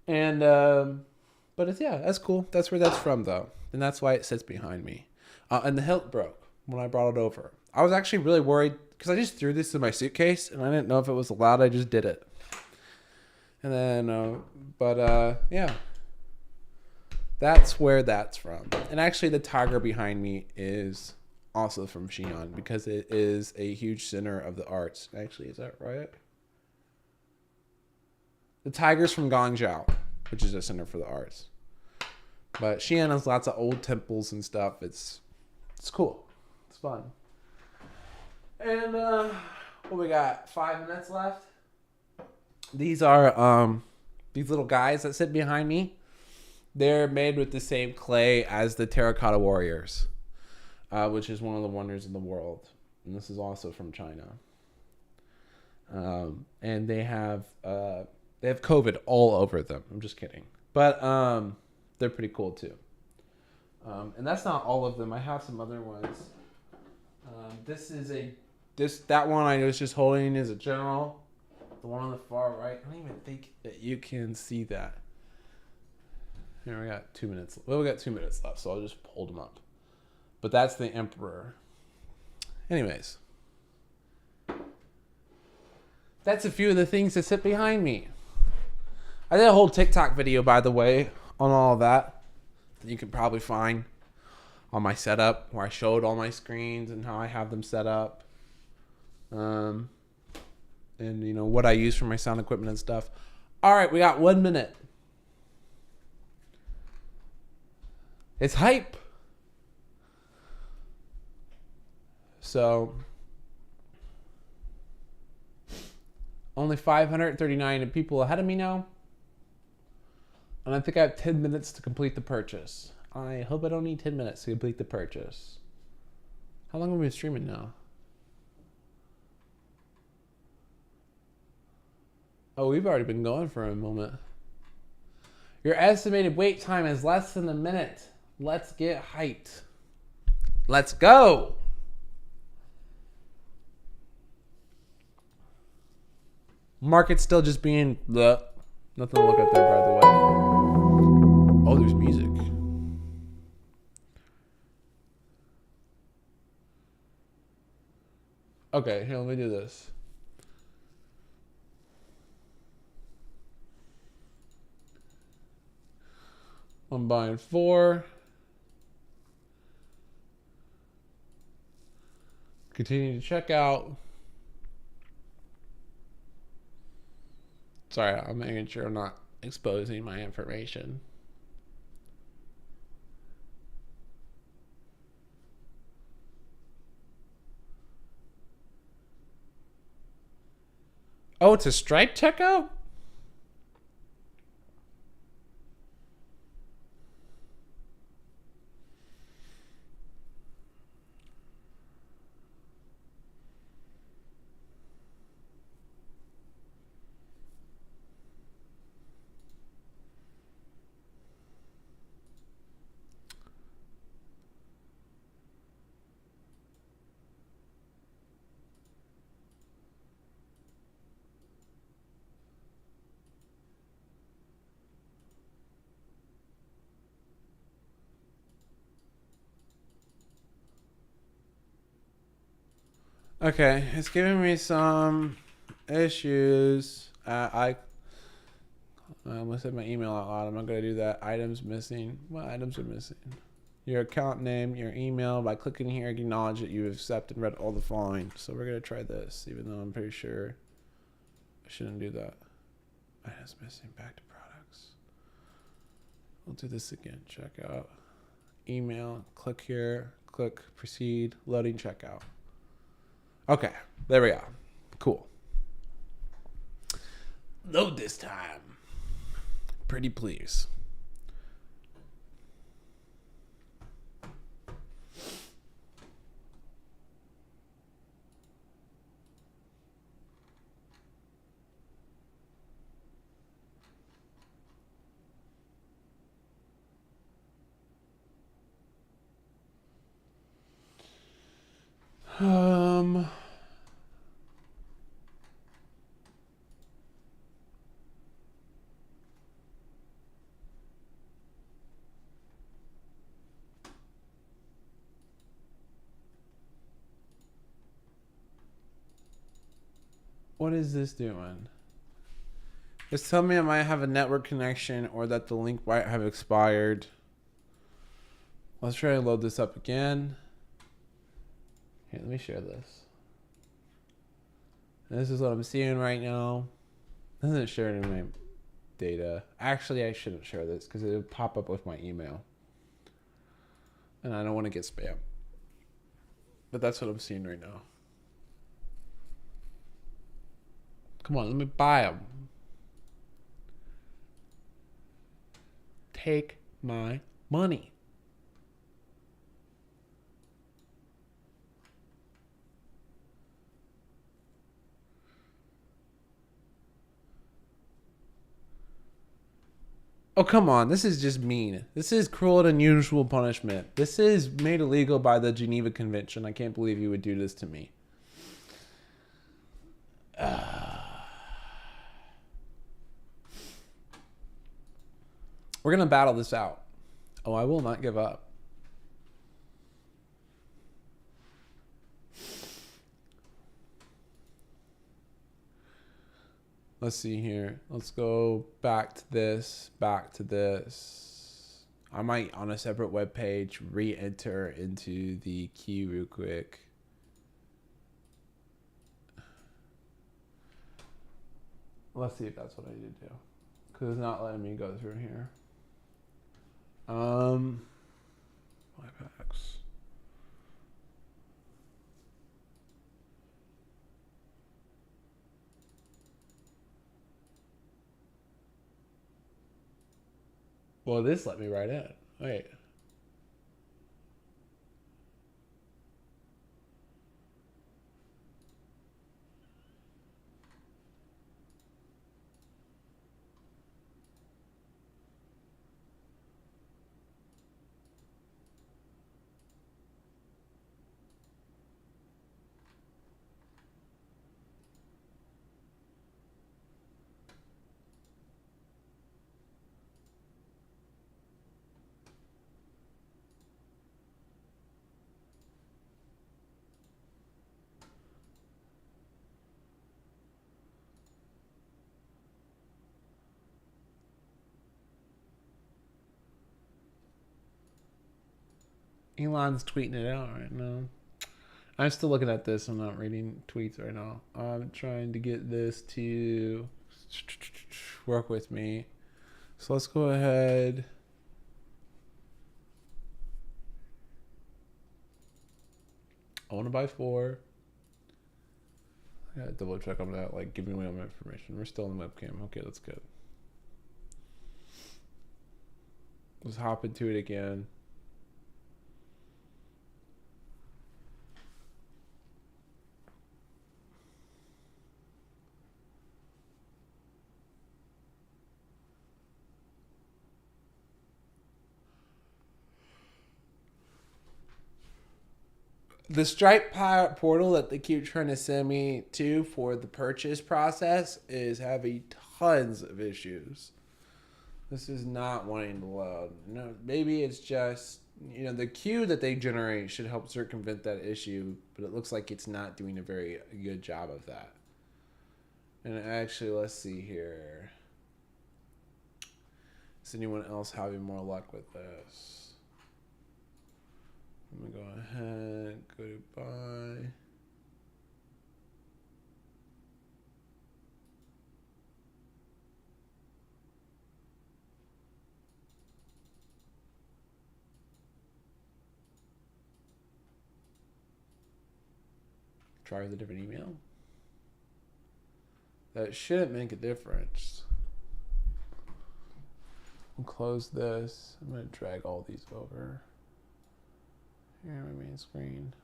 And but it's, yeah, that's cool. That's where that's from, though, and that's why it sits behind me. And the hilt broke when I brought it over. I was actually really worried because I just threw this in my suitcase and I didn't know if it was allowed. I just did it. And then, yeah. That's where that's from. And actually, the tiger behind me is also from Xi'an because it is a huge center of the arts. Actually, is that right? The tiger's from Guangzhou, which is a center for the arts. But Xi'an has lots of old temples and stuff. It's cool. It's fun. And what we got? 5 minutes left. These are these little guys that sit behind me. They're made with the same clay as the terracotta warriors, which is one of the wonders of the world. And this is also from China. And they have COVID all over them. I'm just kidding. But they're pretty cool too. And that's not all of them. I have some other ones. That one I was just holding is a general. The one on the far right, I don't even think that you can see that. Here, we got 2 minutes. Well, we got 2 minutes left, so I'll just hold them up. But that's the emperor. Anyways. That's a few of the things that sit behind me. I did a whole TikTok video, by the way, on all of that you can probably find on my setup, where I showed all my screens and how I have them set up. And, you know, what I use for my sound equipment and stuff. All right, we got 1 minute. It's hype. So, only 539 people ahead of me now. And I think I have 10 minutes to complete the purchase. I hope I don't need 10 minutes to complete the purchase. How long have we been streaming now? Oh, we've already been going for a moment. Your estimated wait time is less than a minute. Let's get hyped. Let's go. Market's still just being bleh. Nothing to look at there, by the way. Oh, there's music. Okay, here, let me do this. I'm buying 4. Continue to check out. Sorry, I'm making sure I'm not exposing my information. Oh, it's a Stripe checkout? Okay, it's giving me some issues. I almost said my email out loud. I'm not going to do that. Items missing. What items are missing? Your account name, your email. By clicking here, acknowledge that you accept and read all the following. So we're going to try this, even though I'm pretty sure I shouldn't do that. Items missing. Back to products. We'll do this again. Checkout. Email. Click here. Click proceed. Loading checkout. Okay, there we go. Cool. Load this time. Pretty please. What is this doing? It's telling me I might have a network connection or that the link might have expired. Let's try and load this up again. Here, let me share this. This is what I'm seeing right now. It doesn't share any of my data. Actually, I shouldn't share this because it'll pop up with my email. And I don't want to get spam. But that's what I'm seeing right now. Come on, let me buy them. Take my money. Oh, come on. This is just mean. This is cruel and unusual punishment. This is made illegal by the Geneva Convention. I can't believe you would do this to me. We're going to battle this out. Oh, I will not give up. Let's see here. Let's go back to this, back to this. I might, on a separate web page, re-enter into the queue real quick. Let's see if that's what I need to do. Because it's not letting me go through here. My packs. Well, this let me right in. Wait. Elon's tweeting it out right now. I'm still looking at this. I'm not reading tweets right now. I'm trying to get this to work with me. So let's go ahead. I want to buy 4. I gotta double check on that, like giving away all my information. We're still in the webcam. Okay, that's good. Let's hop into it again. The Stripe portal that they keep trying to send me to for the purchase process is having tons of issues. This is not wanting to load. No, maybe it's just, the queue that they generate should help circumvent that issue, but it looks like it's not doing a very good job of that. And actually, let's see here. Is anyone else having more luck with this? I'm going to go ahead, go to buy. Try with a different email. That shouldn't make a difference. We'll close this. I'm going to drag all these over. Here on my main screen.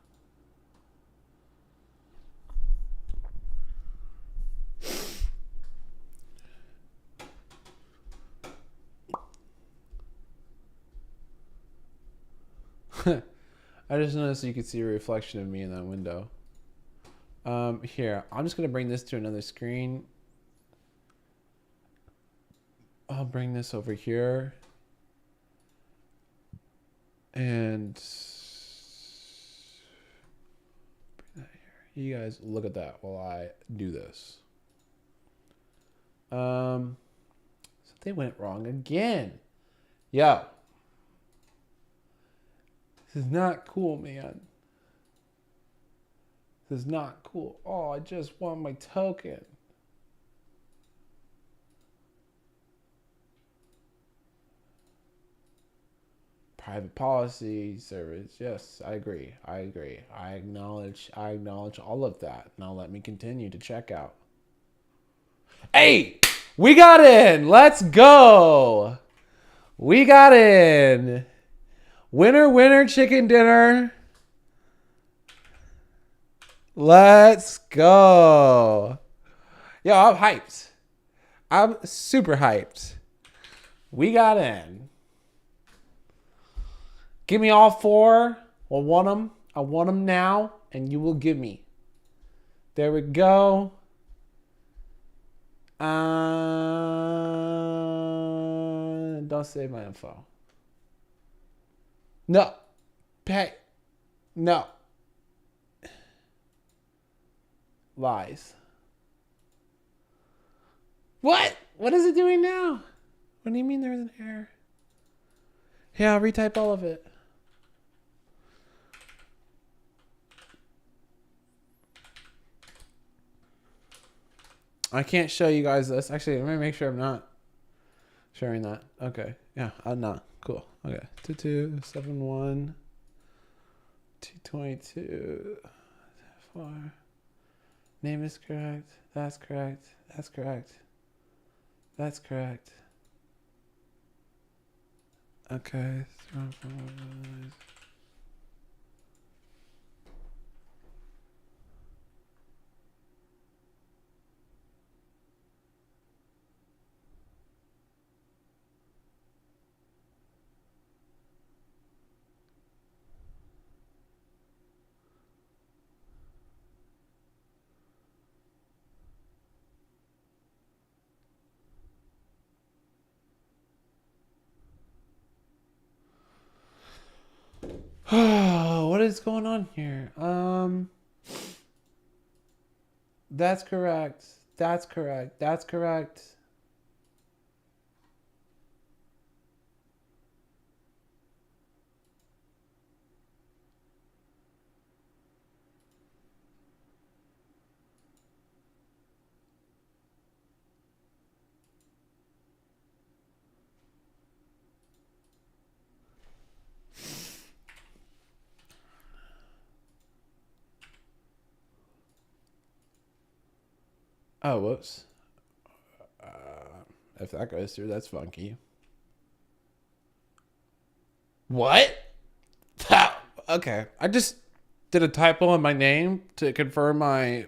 I just noticed you could see a reflection of me in that window. Here, I'm just going to bring this to another screen. I'll bring this over here. And bring that here. You guys look at that while I do this. So they went wrong again. Yo. This is not cool, man. This is not cool. Oh, I just want my token. Private policy service. Yes, I agree. I acknowledge all of that. Now let me continue to checkout. Hey, we got in. Let's go. We got in. Winner, winner, chicken dinner. Let's go. Yo, I'm hyped. I'm super hyped. We got in. Give me all 4. I want them. I want them now, and you will give me. There we go. Don't save my info. No. Pay. No. Lies. What? What is it doing now? What do you mean there's an error? Yeah, I'll retype all of it. I can't show you guys this. Actually, let me make sure I'm not sharing that. Okay. Yeah, I'm not. Cool. Okay. 2271 222 4. Name is correct. That's correct. That's correct. That's correct. Okay. What is going on here? That's correct. That's correct. That's correct. Oh, whoops. If that goes through, that's funky. What? Okay. I just did a typo in my name to confirm my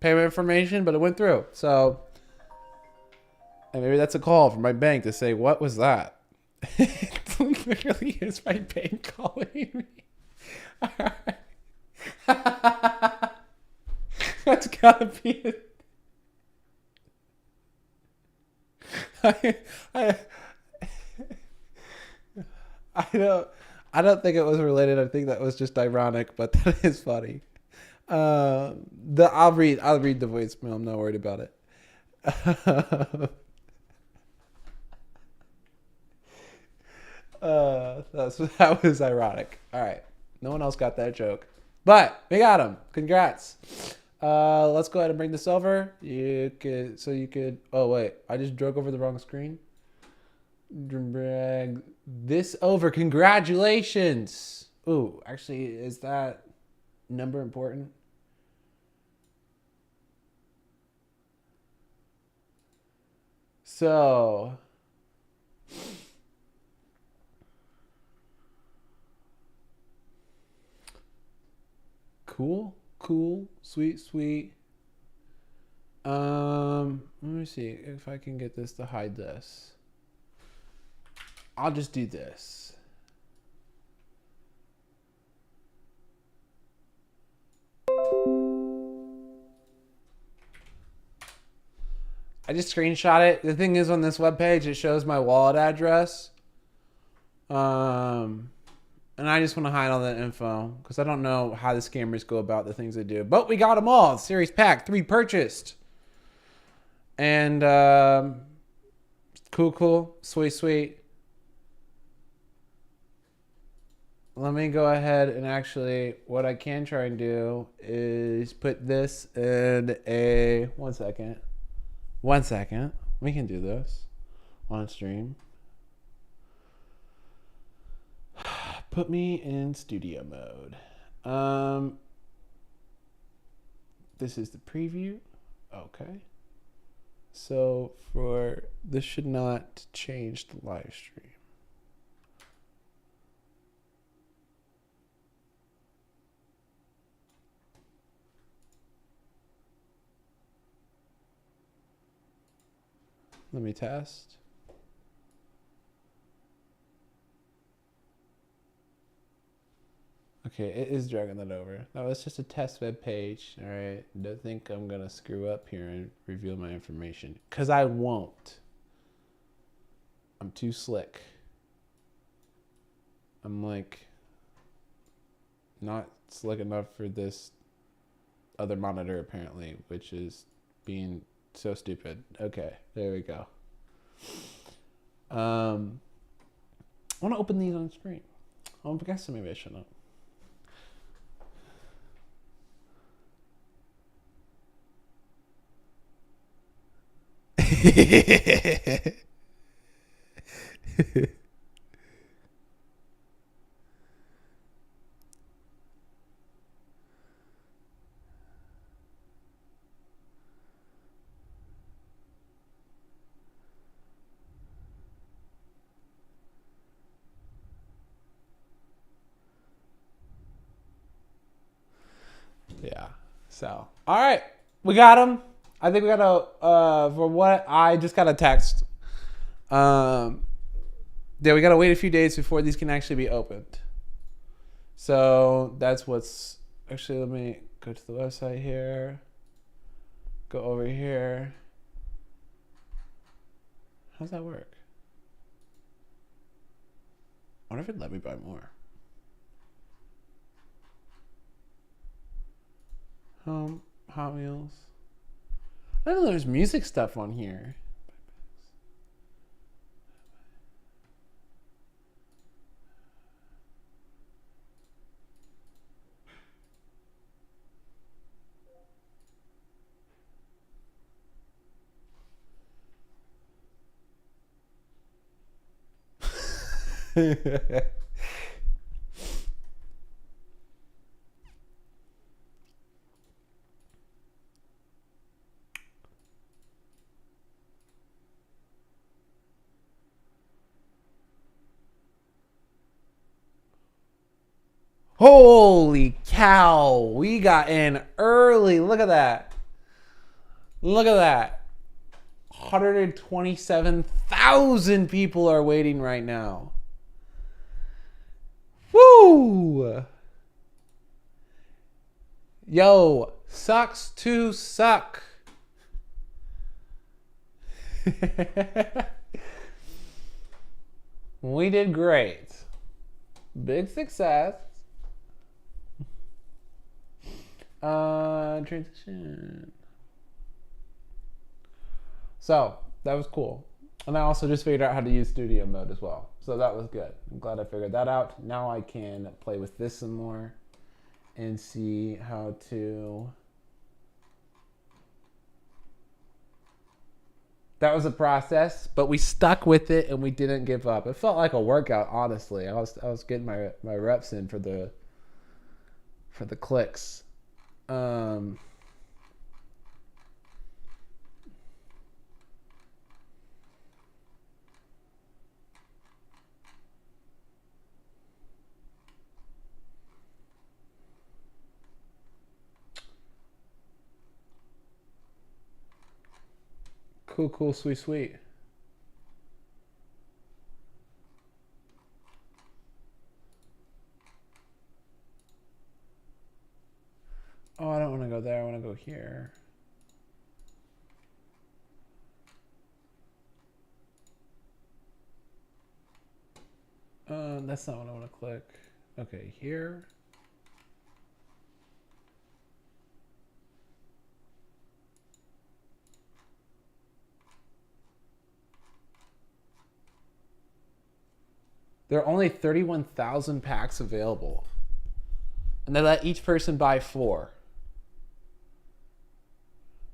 payment information, but it went through. So, and maybe that's a call from my bank to say, what was that? It literally is my bank calling me. That's gotta be it. I I don't think it was related. I think that was just ironic, but that is funny. I'll read the voicemail. I'm not worried about it. That was ironic. All right, no one else got that joke, but we got him. Congrats. Let's go ahead and bring this over. You could. Oh wait, I just drug over the wrong screen. Drag this over. Congratulations. Ooh, actually, is that number important? So, cool, sweet. Let me see if I can get this to hide this. I'll just do this. I just screenshot it. The thing is, on this webpage, it shows my wallet address. And I just want to hide all that info because I don't know how the scammers go about the things they do. But we got them all. Series Pack 3 purchased. And cool, sweet. Let me go ahead and actually, what I can try and do is put this in a, 1 second. We can do this on stream. Put me in studio mode. This is the preview. Okay. So this should not change the live stream. Let me test. Okay, it is dragging that over. That was just a test web page. All right, don't think I'm gonna screw up here and reveal my information, cause I won't. I'm too slick. I'm like not slick enough for this other monitor apparently, which is being so stupid. Okay, there we go. I want to open these on screen. I guess maybe I shouldn't. Yeah. So, all right, we got them. I think we got for what I just got a text. Yeah, we gotta wait a few days before these can actually be opened. So that's what's actually. Let me go to the website here. Go over here. How's that work? I wonder if it'd let me buy more. Hot Wheels. I don't know there's music stuff on here. Holy cow. We got in early. Look at that. Look at that. 127,000 people are waiting right now. Woo! Yo, sucks to suck. We did great. Big success. Transition. So that was cool. And I also just figured out how to use studio mode as well. So that was good. I'm glad I figured that out. Now I can play with this some more and see how to... That was a process, but we stuck with it and we didn't give up. It felt like a workout, honestly. I was getting my reps in for the clicks. Cool, sweet. Oh, I don't want to go there. I want to go here. That's not what I want to click. Okay, here. There are only 31,000 packs available. And they let each person buy 4.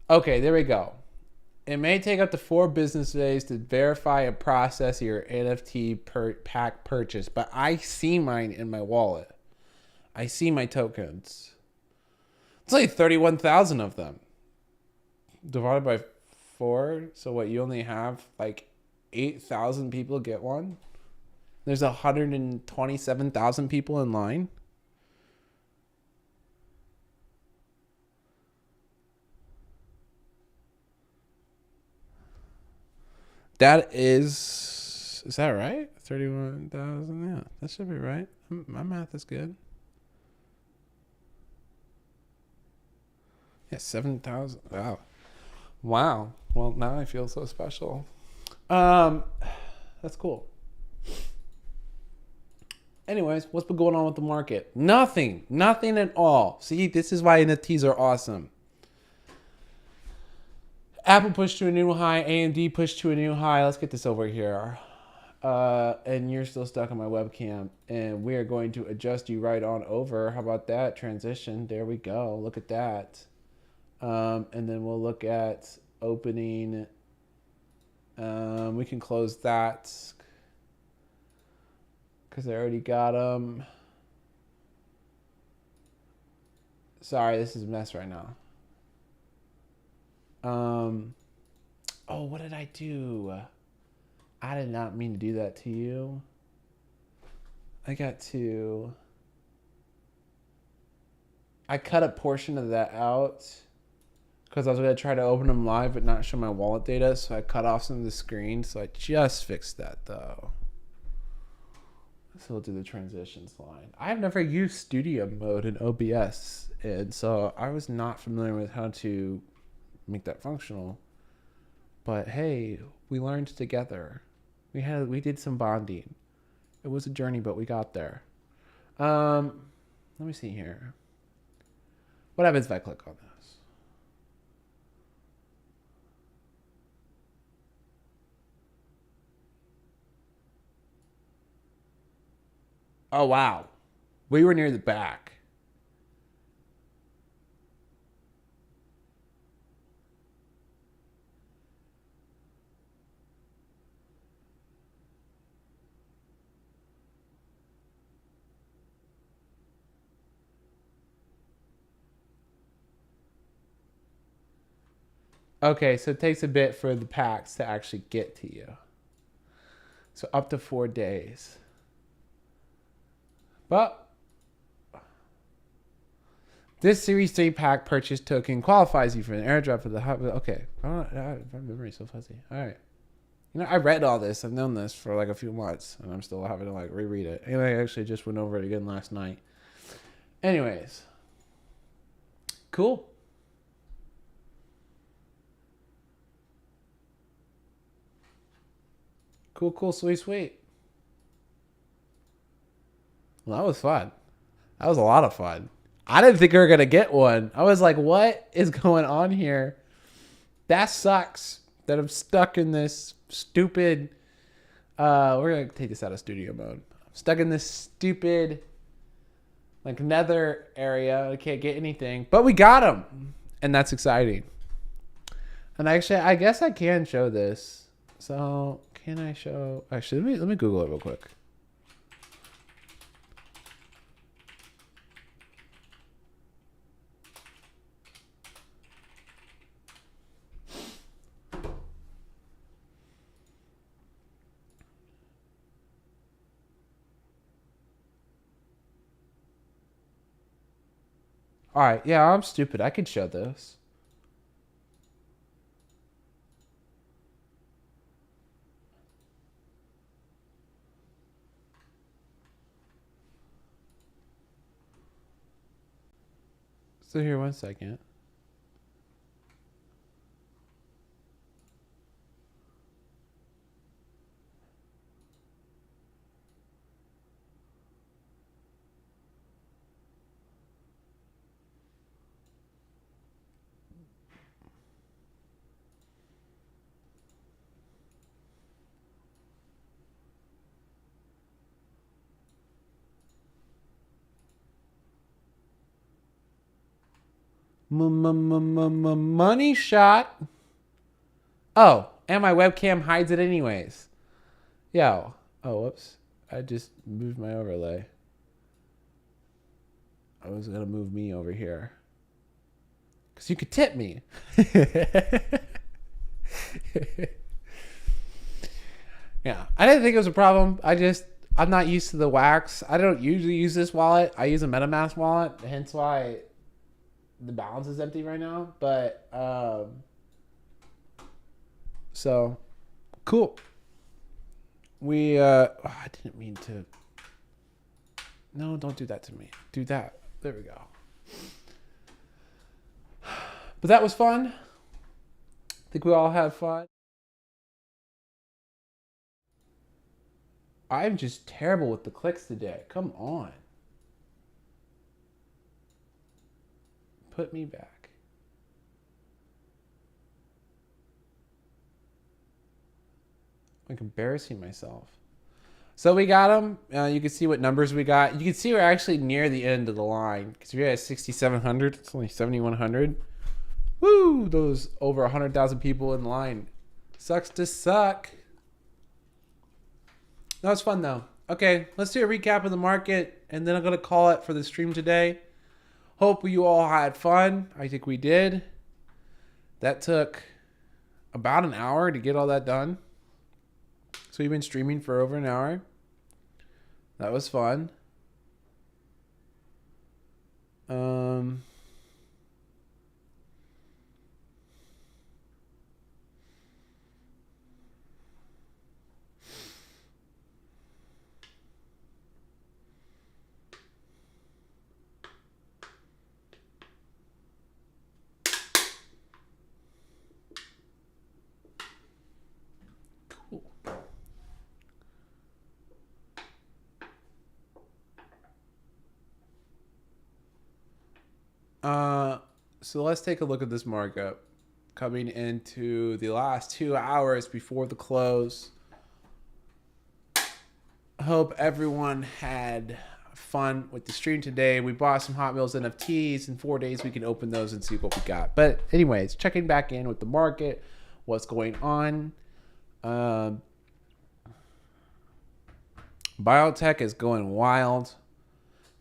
Okay, there we go. It may take up to 4 business days to verify and process your NFT pack purchase, but I see mine in my wallet. I see my tokens. It's only 31,000 of them. Divided by 4, so what, you only have like 8,000 people get one? There's 127,000 people in line. That is that right? 31,000, yeah, that should be right. My math is good. Yeah, 7,000, wow. Well, now I feel so special. That's cool. Anyways, what's been going on with the market? Nothing at all. See, this is why NFTs are awesome. Apple pushed to a new high. AMD pushed to a new high. Let's get this over here. And you're still stuck on my webcam. And we are going to adjust you right on over. How about that? Transition. There we go. Look at that. And then we'll look at opening. We can close that because I already got them. Sorry, this is a mess right now. Oh, what did I do? I did not mean to do that to you. I cut a portion of that out because I was going to try to open them live but not show my wallet data, so I cut off some of the screen. So I just fixed that though. So we'll do the transitions line. I've never used studio mode in OBS, and so I was not familiar with how to make that functional. But hey, we learned together. We did some bonding. It was a journey, but we got there. Let me see here. What happens if I click on this? Oh wow, we were near the back. Okay, so it takes a bit for the packs to actually get to you. So up to 4 days. But This Series 3 pack purchase token qualifies you for an airdrop for the hot. Okay. My memory's so fuzzy. All right. I read all this. I've known this for like a few months, and I'm still having to like reread it. And I actually just went over it again last night. Anyways. Cool. Cool, sweet. Well, that was fun. That was a lot of fun. I didn't think we were going to get one. I was like, what is going on here? That sucks that I'm stuck in this stupid... we're going to take this out of studio mode. I'm stuck in this stupid like nether area. I can't get anything. But we got them. And that's exciting. And actually, I guess I can show this. So, can I show... Actually, let me Google it real quick. All right, yeah, I'm stupid. I could show this. So here, 1 second. Money shot. Oh, and my webcam hides it anyways. Yo. Oh, whoops. I just moved my overlay. I was going to move me over here. Because you could tip me. Yeah. I didn't think it was a problem. I'm not used to the wax. I don't usually use this wallet. I use a MetaMask wallet. Hence why the balance is empty right now. But, so, cool. I didn't mean to. No, don't do that to me. Do that. There we go. But that was fun. I think we all had fun. I'm just terrible with the clicks today. Come on. Put me back. I'm embarrassing myself. So we got them. You can see what numbers we got. You can see we're actually near the end of the line because we're at 6,700. It's only 7,100. Woo! Those over 100,000 people in line. Sucks to suck. That was fun though. Okay, let's do a recap of the market and then I'm going to call it for the stream today. Hope you all had fun. I think we did. That took about an hour to get all that done. So we've been streaming for over an hour. That was fun. So let's take a look at this markup coming into the last 2 hours before the close. I hope everyone had fun with the stream today. We bought some Hot Wheels NFTs. In 4 days, we can open those and see what we got. But anyways, checking back in with the market, what's going on. Biotech is going wild.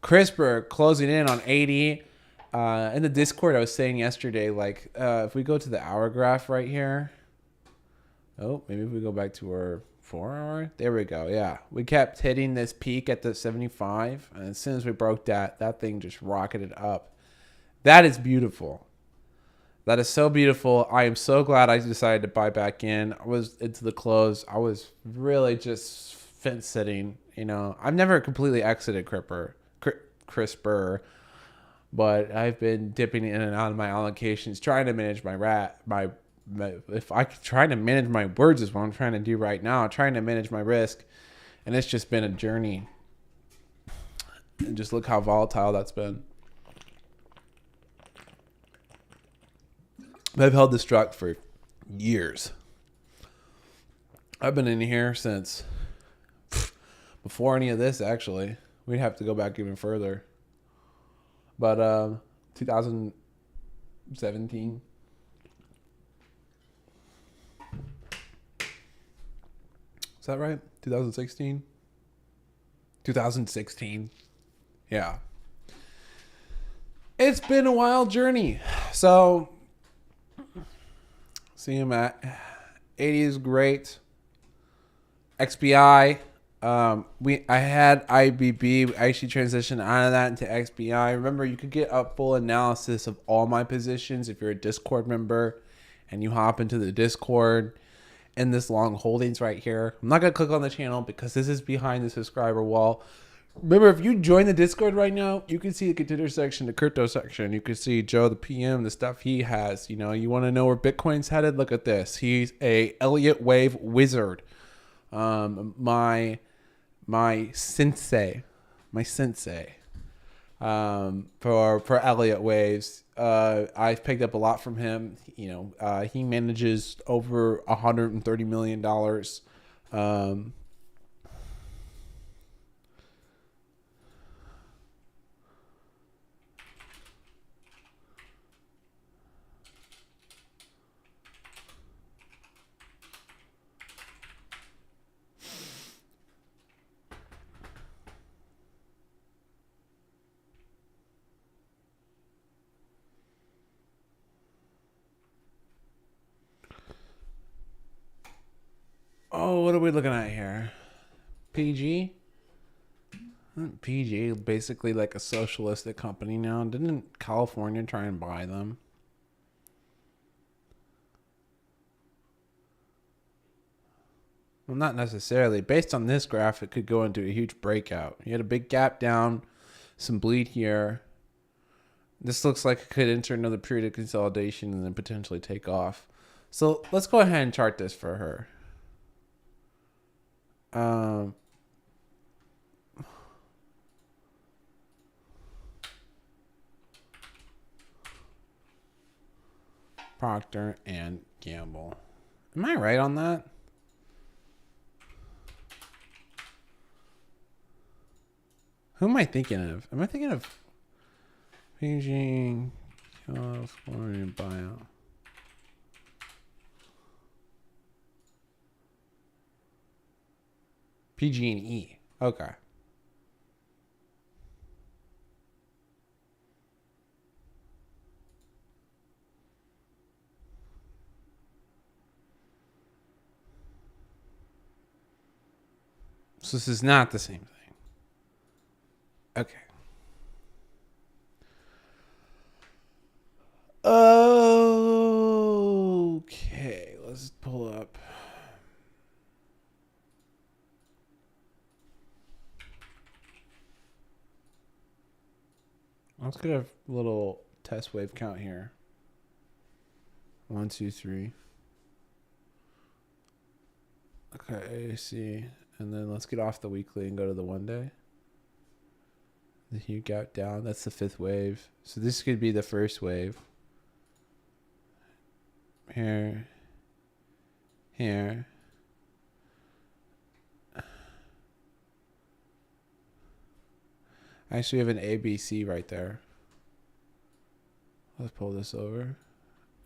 CRISPR closing in on 80. In the Discord, I was saying yesterday, like, if we go to the hour graph right here. Oh, maybe if we go back to our 4 hour. There we go. Yeah. We kept hitting this peak at the 75. And as soon as we broke that, that thing just rocketed up. That is beautiful. That is so beautiful. I am so glad I decided to buy back in. I was into the close. I was really just fence sitting. You know, I've never completely exited CRISPR, but I've been dipping in and out of my allocations, trying to manage if I could try to manage my words is what I'm trying to do right now. Trying to manage my risk, and it's just been a journey. And just look how volatile that's been. I've held the struck for years. I've been in here since before any of this, actually. We'd have to go back even further. But 2017. Is that right? 2016? 2016. Yeah. It's been a wild journey. So, see him at 80 is great. XBI. I had IBB. I actually transitioned out of that into XBI. Remember, you could get a full analysis of all my positions if you're a Discord member and you hop into the Discord in this long holdings right here. I'm not going to click on the channel because this is behind the subscriber wall. Remember, if you join the Discord right now, you can see the contender section, the crypto section. You can see Joe, the PM, the stuff he has. You know, you want to know where Bitcoin's headed? Look at this. He's a Elliott Wave wizard. My sensei, for Elliott Waves. I've picked up a lot from him. You know, he manages over $130 million. Oh, what are we looking at here? PG? Isn't PG basically like a socialistic company now? Didn't California try and buy them? Well, not necessarily. Based on this graph, it could go into a huge breakout. You had a big gap down, some bleed here. This looks like it could enter another period of consolidation and then potentially take off. So let's go ahead and chart this for her. Procter and Gamble. Am I right on that? Who am I thinking of? Am I thinking of Beijing, California buyout? PG&E. Okay. So this is not the same thing. Okay. Okay, let's pull up. Let's get a little test wave count here. 1, 2, 3. Okay, I see. And then let's get off the weekly and go to the 1 day. The huge gap down. That's the 5th wave. So this could be the first wave. Here. Here. Actually, we have an ABC right there. Let's pull this over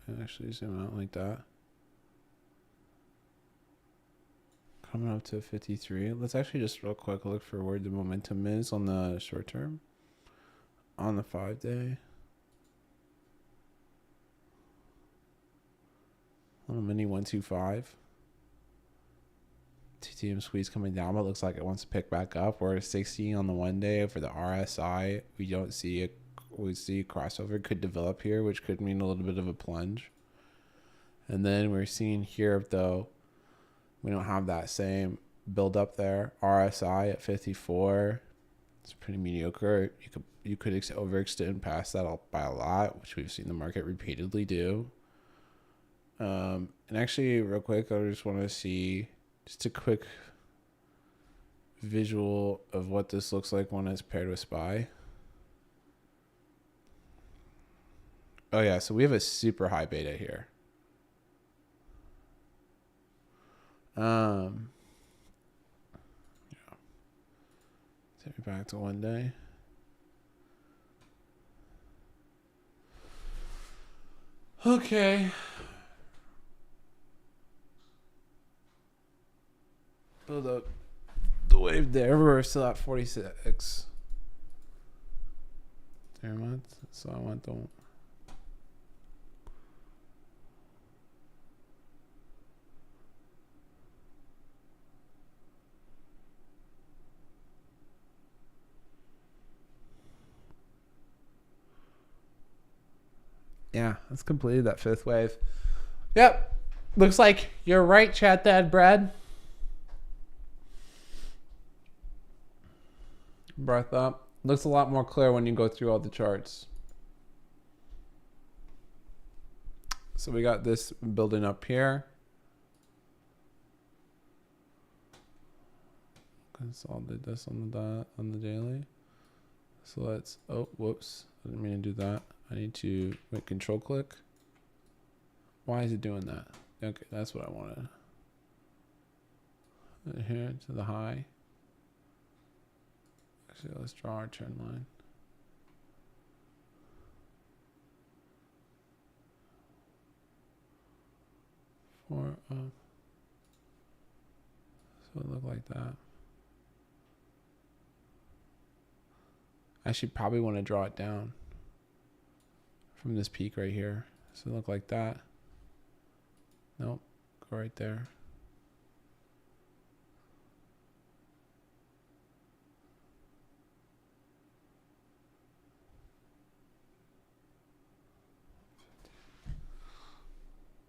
and actually zoom out like that. Coming up to 53. Let's actually just real quick look for where the momentum is on the short term. On the 5 day. Little mini 125. TTM squeeze coming down, but looks like it wants to pick back up. We're at 60 on the 1 day for the RSI. We don't see we see crossover could develop here, which could mean a little bit of a plunge. And then we're seeing here, though, we don't have that same build up there. RSI at 54. It's pretty mediocre. You could overextend past that by a lot, which we've seen the market repeatedly do. And actually, real quick, I just want to see just a quick visual of what this looks like when it's paired with SPY. Oh yeah, so we have a super high beta here. Yeah. Take me back to one day. Okay. Build up the wave there. We're still at 46. 3 months. So I want the. Yeah, that's completed that 5th wave. Yep. Looks like you're right, chat dad Brad. Breath up. Looks a lot more clear when you go through all the charts. So we got this building up here. Consolidate this on the daily. So let's, oh, whoops. I didn't mean to do that. I need to make control click. Why is it doing that? Okay, that's what I wanted. Here to the high. Actually, let's draw our trend line. For up. So it look like that. I should probably want to draw it down from this peak right here. So look like that. Nope, go right there.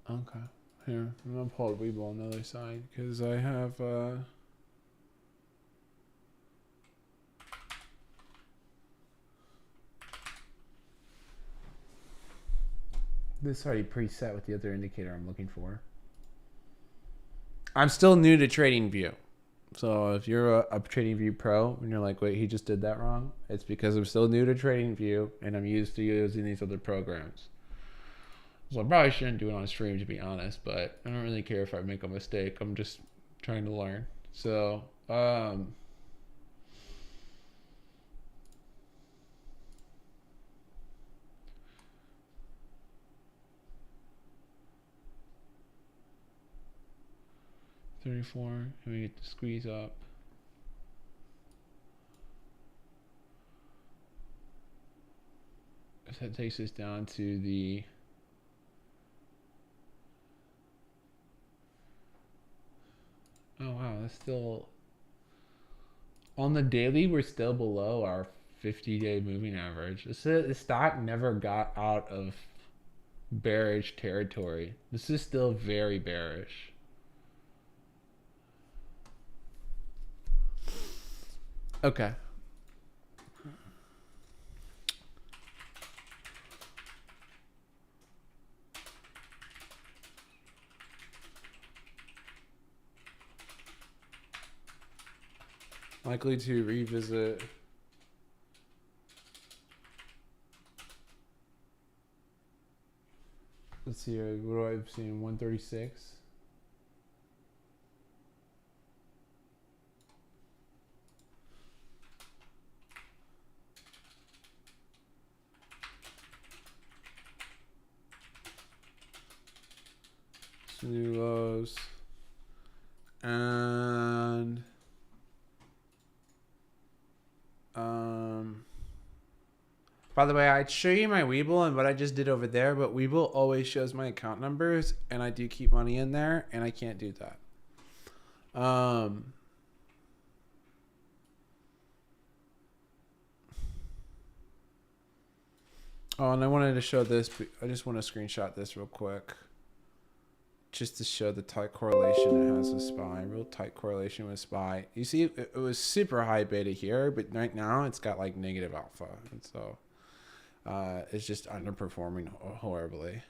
Okay, here, I'm gonna pull a Weeble on the other side because I have this already preset with the other indicator I'm looking for. I'm still new to TradingView. So if you're a TradingView pro and you're like, wait, he just did that wrong, it's because I'm still new to TradingView and I'm used to using these other programs. So I probably shouldn't do it on stream, to be honest, but I don't really care if I make a mistake. I'm just trying to learn. So, 34, and we get to squeeze up. So that takes us down to the oh wow, that's still on the daily. We're still below our 50-day moving average. This stock never got out of bearish territory. This is still very bearish. Okay. Likely to revisit let's see here, what do I've seen? 136. Some new lows. And by the way, I'd show you my Weeble and what I just did over there, but Weeble always shows my account numbers, and I do keep money in there, and I can't do that. Oh, and I wanted to show this. I just want to screenshot this real quick. Just to show the tight correlation it has with SPY. Real tight correlation with SPY. You see, it was super high beta here, but right now it's got like negative alpha. And so it's just underperforming horribly.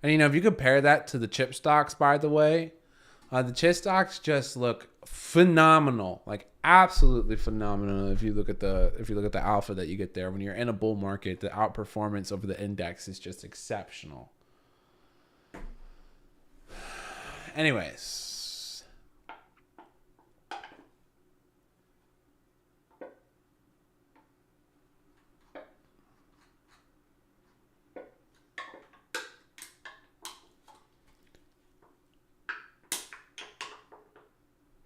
And, you know, if you compare that to the chip stocks, by the way, the chip stocks just look phenomenal, like absolutely phenomenal. If you look at the alpha that you get there when you're in a bull market, the outperformance over the index is just exceptional. Anyways.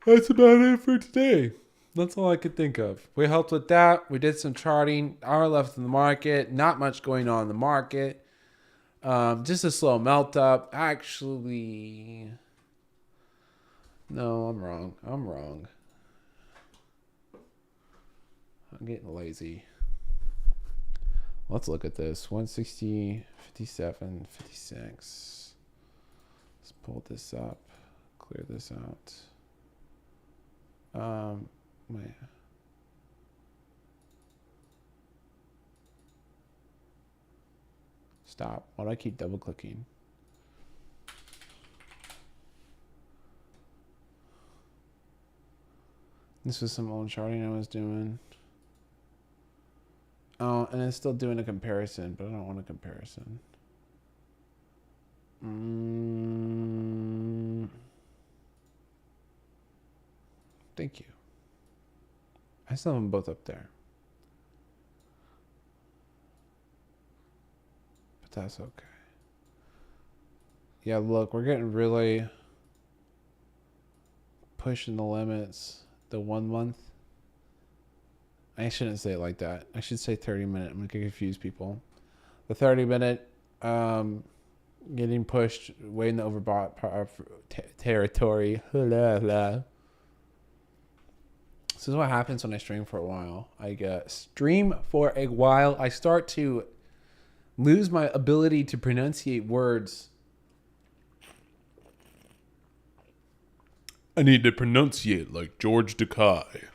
That's about it for today. That's all I could think of. We helped with that. We did some charting. Hour left in the market. Not much going on in the market. Just a slow melt up. Actually, no, I'm wrong. I'm getting lazy. Let's look at this. 160, 57, 56. Let's pull this up. Clear this out. Wait. Stop. Why do I keep double clicking? This was some old charting I was doing. Oh, and it's still doing a comparison, but I don't want a comparison. Thank you. I still have them both up there. But that's okay. Yeah, look, we're getting really pushing the limits. The 1 month. I shouldn't say it like that. I should say 30-minute. I'm going to confuse people. The 30-minute getting pushed way in the overbought territory. This is what happens when I stream for a while. I stream for a while. I start to lose my ability to pronunciate words. I need to pronunciate like George Takei.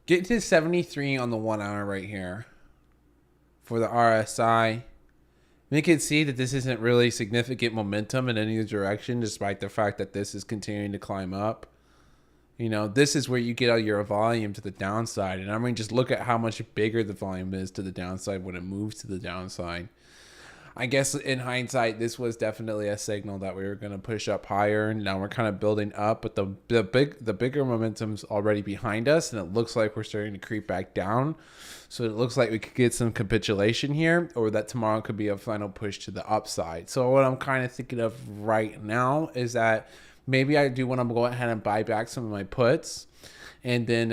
Get to 73 on the 1 hour right here for the RSI. We can see that this isn't really significant momentum in any direction, despite the fact that this is continuing to climb up. You know, this is where you get all your volume to the downside. And I mean, just look at how much bigger the volume is to the downside when it moves to the downside. I guess in hindsight, this was definitely a signal that we were going to push up higher. And now we're kind of building up, but the bigger momentum's already behind us, and it looks like we're starting to creep back down. So it looks like we could get some capitulation here, or that tomorrow could be a final push to the upside. So what I'm kind of thinking of right now is that maybe I do want to go ahead and buy back some of my puts, and then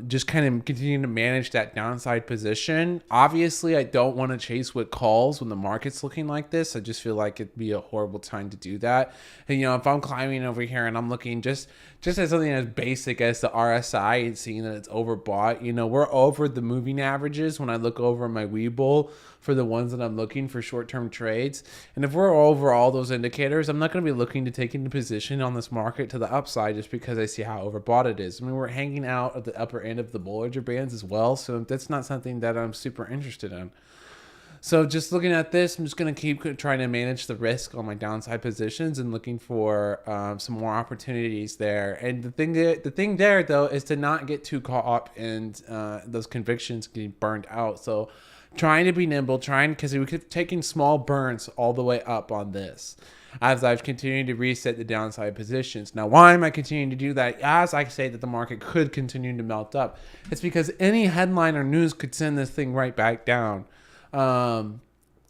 just kind of continue to manage that downside position. Obviously, I don't want to chase with calls when the market's looking like this. I just feel like it'd be a horrible time to do that. And, you know, if I'm climbing over here and I'm looking just at something as basic as the RSI and seeing that it's overbought, you know, we're over the moving averages when I look over my Webull for the ones that I'm looking for short-term trades. And if we're over all those indicators, I'm not going to be looking to take into position on this market to the upside just because I see how overbought it is. I mean, we're hanging out at the upper end of the Bollinger Bands as well, so that's not something that I'm super interested in. So just looking at this, I'm just going to keep trying to manage the risk on my downside positions and looking for some more opportunities there. And the thing there, though, is to not get too caught up in those convictions getting burned out. So trying to be nimble, because we could have taken small burns all the way up on this as I've continued to reset the downside positions. Now, why am I continuing to do that? As I say that the market could continue to melt up, it's because any headline or news could send this thing right back down.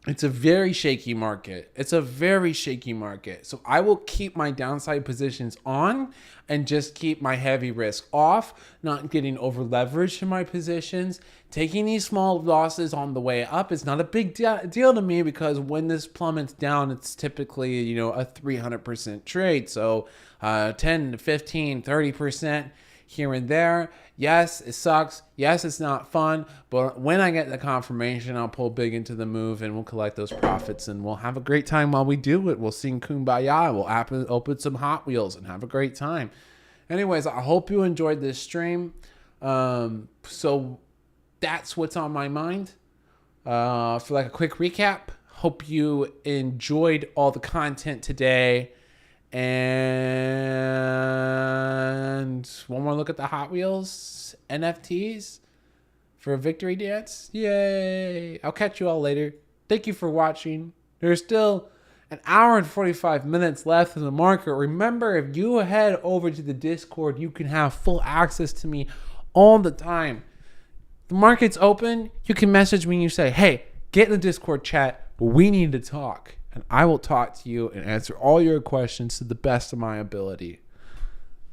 It's a very shaky market. It's a very shaky market. So I will keep my downside positions on and just keep my heavy risk off, not getting over leveraged in my positions. Taking these small losses on the way up is not a big deal to me, because when this plummets down, it's typically, a 300% trade. So 10, 15, 30% here and there. Yes, it sucks. Yes, it's not fun. But when I get the confirmation, I'll pull big into the move and we'll collect those profits and we'll have a great time while we do it. We'll sing Kumbaya. We'll open some Hot Wheels and have a great time. Anyways, I hope you enjoyed this stream. So that's what's on my mind. For like a quick recap, hope you enjoyed all the content today. And one more look at the Hot Wheels NFTs for a victory dance. Yay! I'll catch you all later. Thank you for watching. There's still an hour and 45 minutes left in the market. Remember, if you head over to the Discord, you can have full access to me all the time. The market's open. You can message me and you say, hey, get in the Discord chat. We need to talk. And I will talk to you and answer all your questions to the best of my ability.